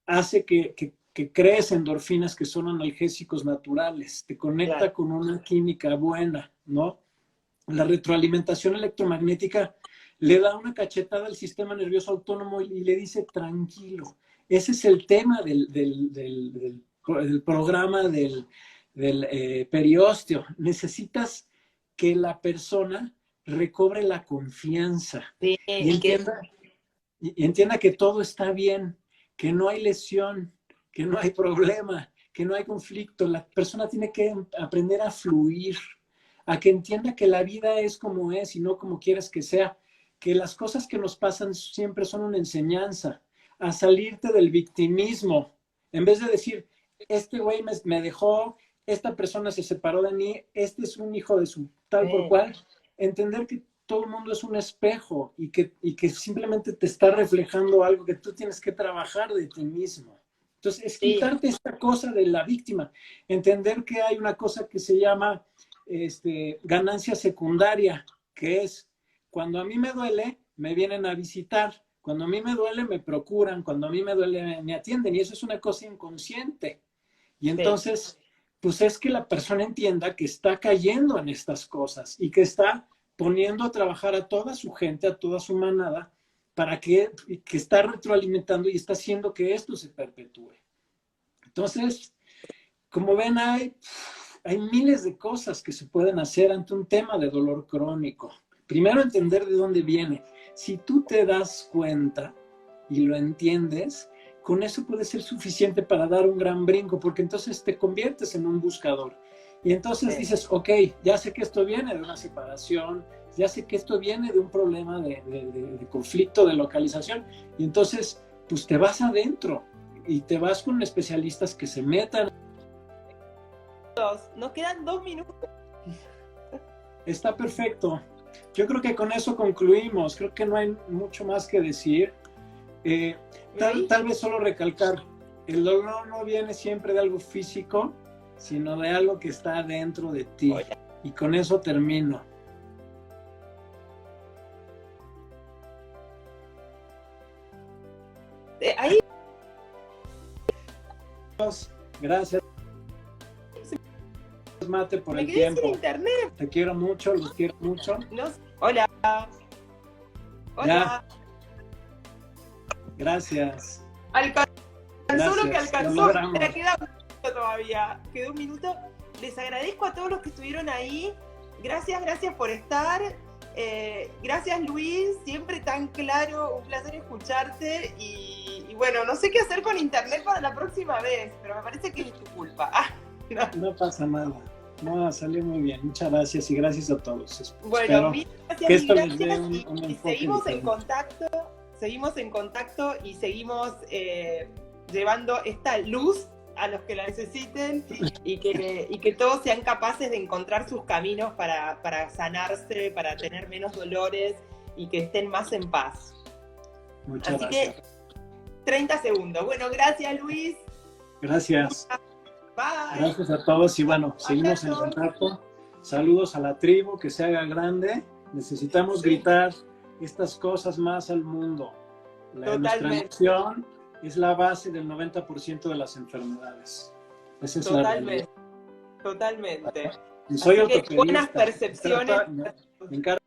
hace que crees endorfinas que son analgésicos naturales, te conecta con una química buena, ¿no? La retroalimentación electromagnética le da una cachetada al sistema nervioso autónomo y le dice tranquilo. Ese es el tema del programa del periósteo. Necesitas que la persona recobre la confianza y entienda que todo está bien, que no hay lesión, que no hay problema, que no hay conflicto. La persona tiene que aprender a fluir, a que entienda que la vida es como es y no como quieres que sea, que las cosas que nos pasan siempre son una enseñanza, a salirte del victimismo, en vez de decir, este güey me dejó, esta persona se separó de mí, este es un hijo de su tal por cual, entender que todo el mundo es un espejo y que simplemente te está reflejando algo que tú tienes que trabajar de ti mismo. Entonces, es quitarte esta cosa de la víctima, entender que hay una cosa que se llama ganancia secundaria, que es cuando a mí me duele, me vienen a visitar, cuando a mí me duele, me procuran, cuando a mí me duele, me atienden, y eso es una cosa inconsciente. Y entonces, pues es que la persona entienda que está cayendo en estas cosas y que está poniendo a trabajar a toda su gente, a toda su manada, para que está retroalimentando y está haciendo que esto se perpetúe. Entonces, como ven, hay miles de cosas que se pueden hacer ante un tema de dolor crónico. Primero, entender de dónde viene. Si tú te das cuenta y lo entiendes, con eso puede ser suficiente para dar un gran brinco, porque entonces te conviertes en un buscador. Y entonces dices, ok, ya sé que esto viene de una separación, ya sé que esto viene de un problema de conflicto, de localización, y entonces pues te vas adentro y te vas con especialistas que se metan. Nos quedan 2 minutos. Está perfecto. Yo creo que con eso concluimos. Creo que no hay mucho más que decir. Tal vez solo recalcar, el dolor no viene siempre de algo físico, sino de algo que está dentro de ti. Y con eso termino. Ahí. Gracias, Mate, por el tiempo. Sin internet. Te quiero mucho, los quiero mucho. Hola. Ya. Gracias. Alcanzó lo que alcanzó. Pero queda un minuto todavía. Quedó un minuto. Les agradezco a todos los que estuvieron ahí. Gracias por estar. Gracias, Luis. Siempre tan claro. Un placer escucharte. Y bueno, no sé qué hacer con internet para la próxima vez, pero me parece que es tu culpa. No pasa nada. No, salió muy bien. Muchas gracias y gracias a todos. Bueno, gracias que esto les dé un y seguimos en contacto. Seguimos en contacto y seguimos llevando esta luz a los que la necesiten y que todos sean capaces de encontrar sus caminos para sanarse, para tener menos dolores y que estén más en paz. Muchas Así gracias. que 30 segundos. Bueno, gracias, Luis. Gracias. Bye. Gracias a todos y bueno, seguimos en contacto. Saludos a la tribu, que se haga grande. Necesitamos gritar estas cosas más al mundo. Nuestra emoción es la base del 90% de las enfermedades. Esa es la realidad. Totalmente. Y soy ortopedista. Buenas percepciones. Me encargo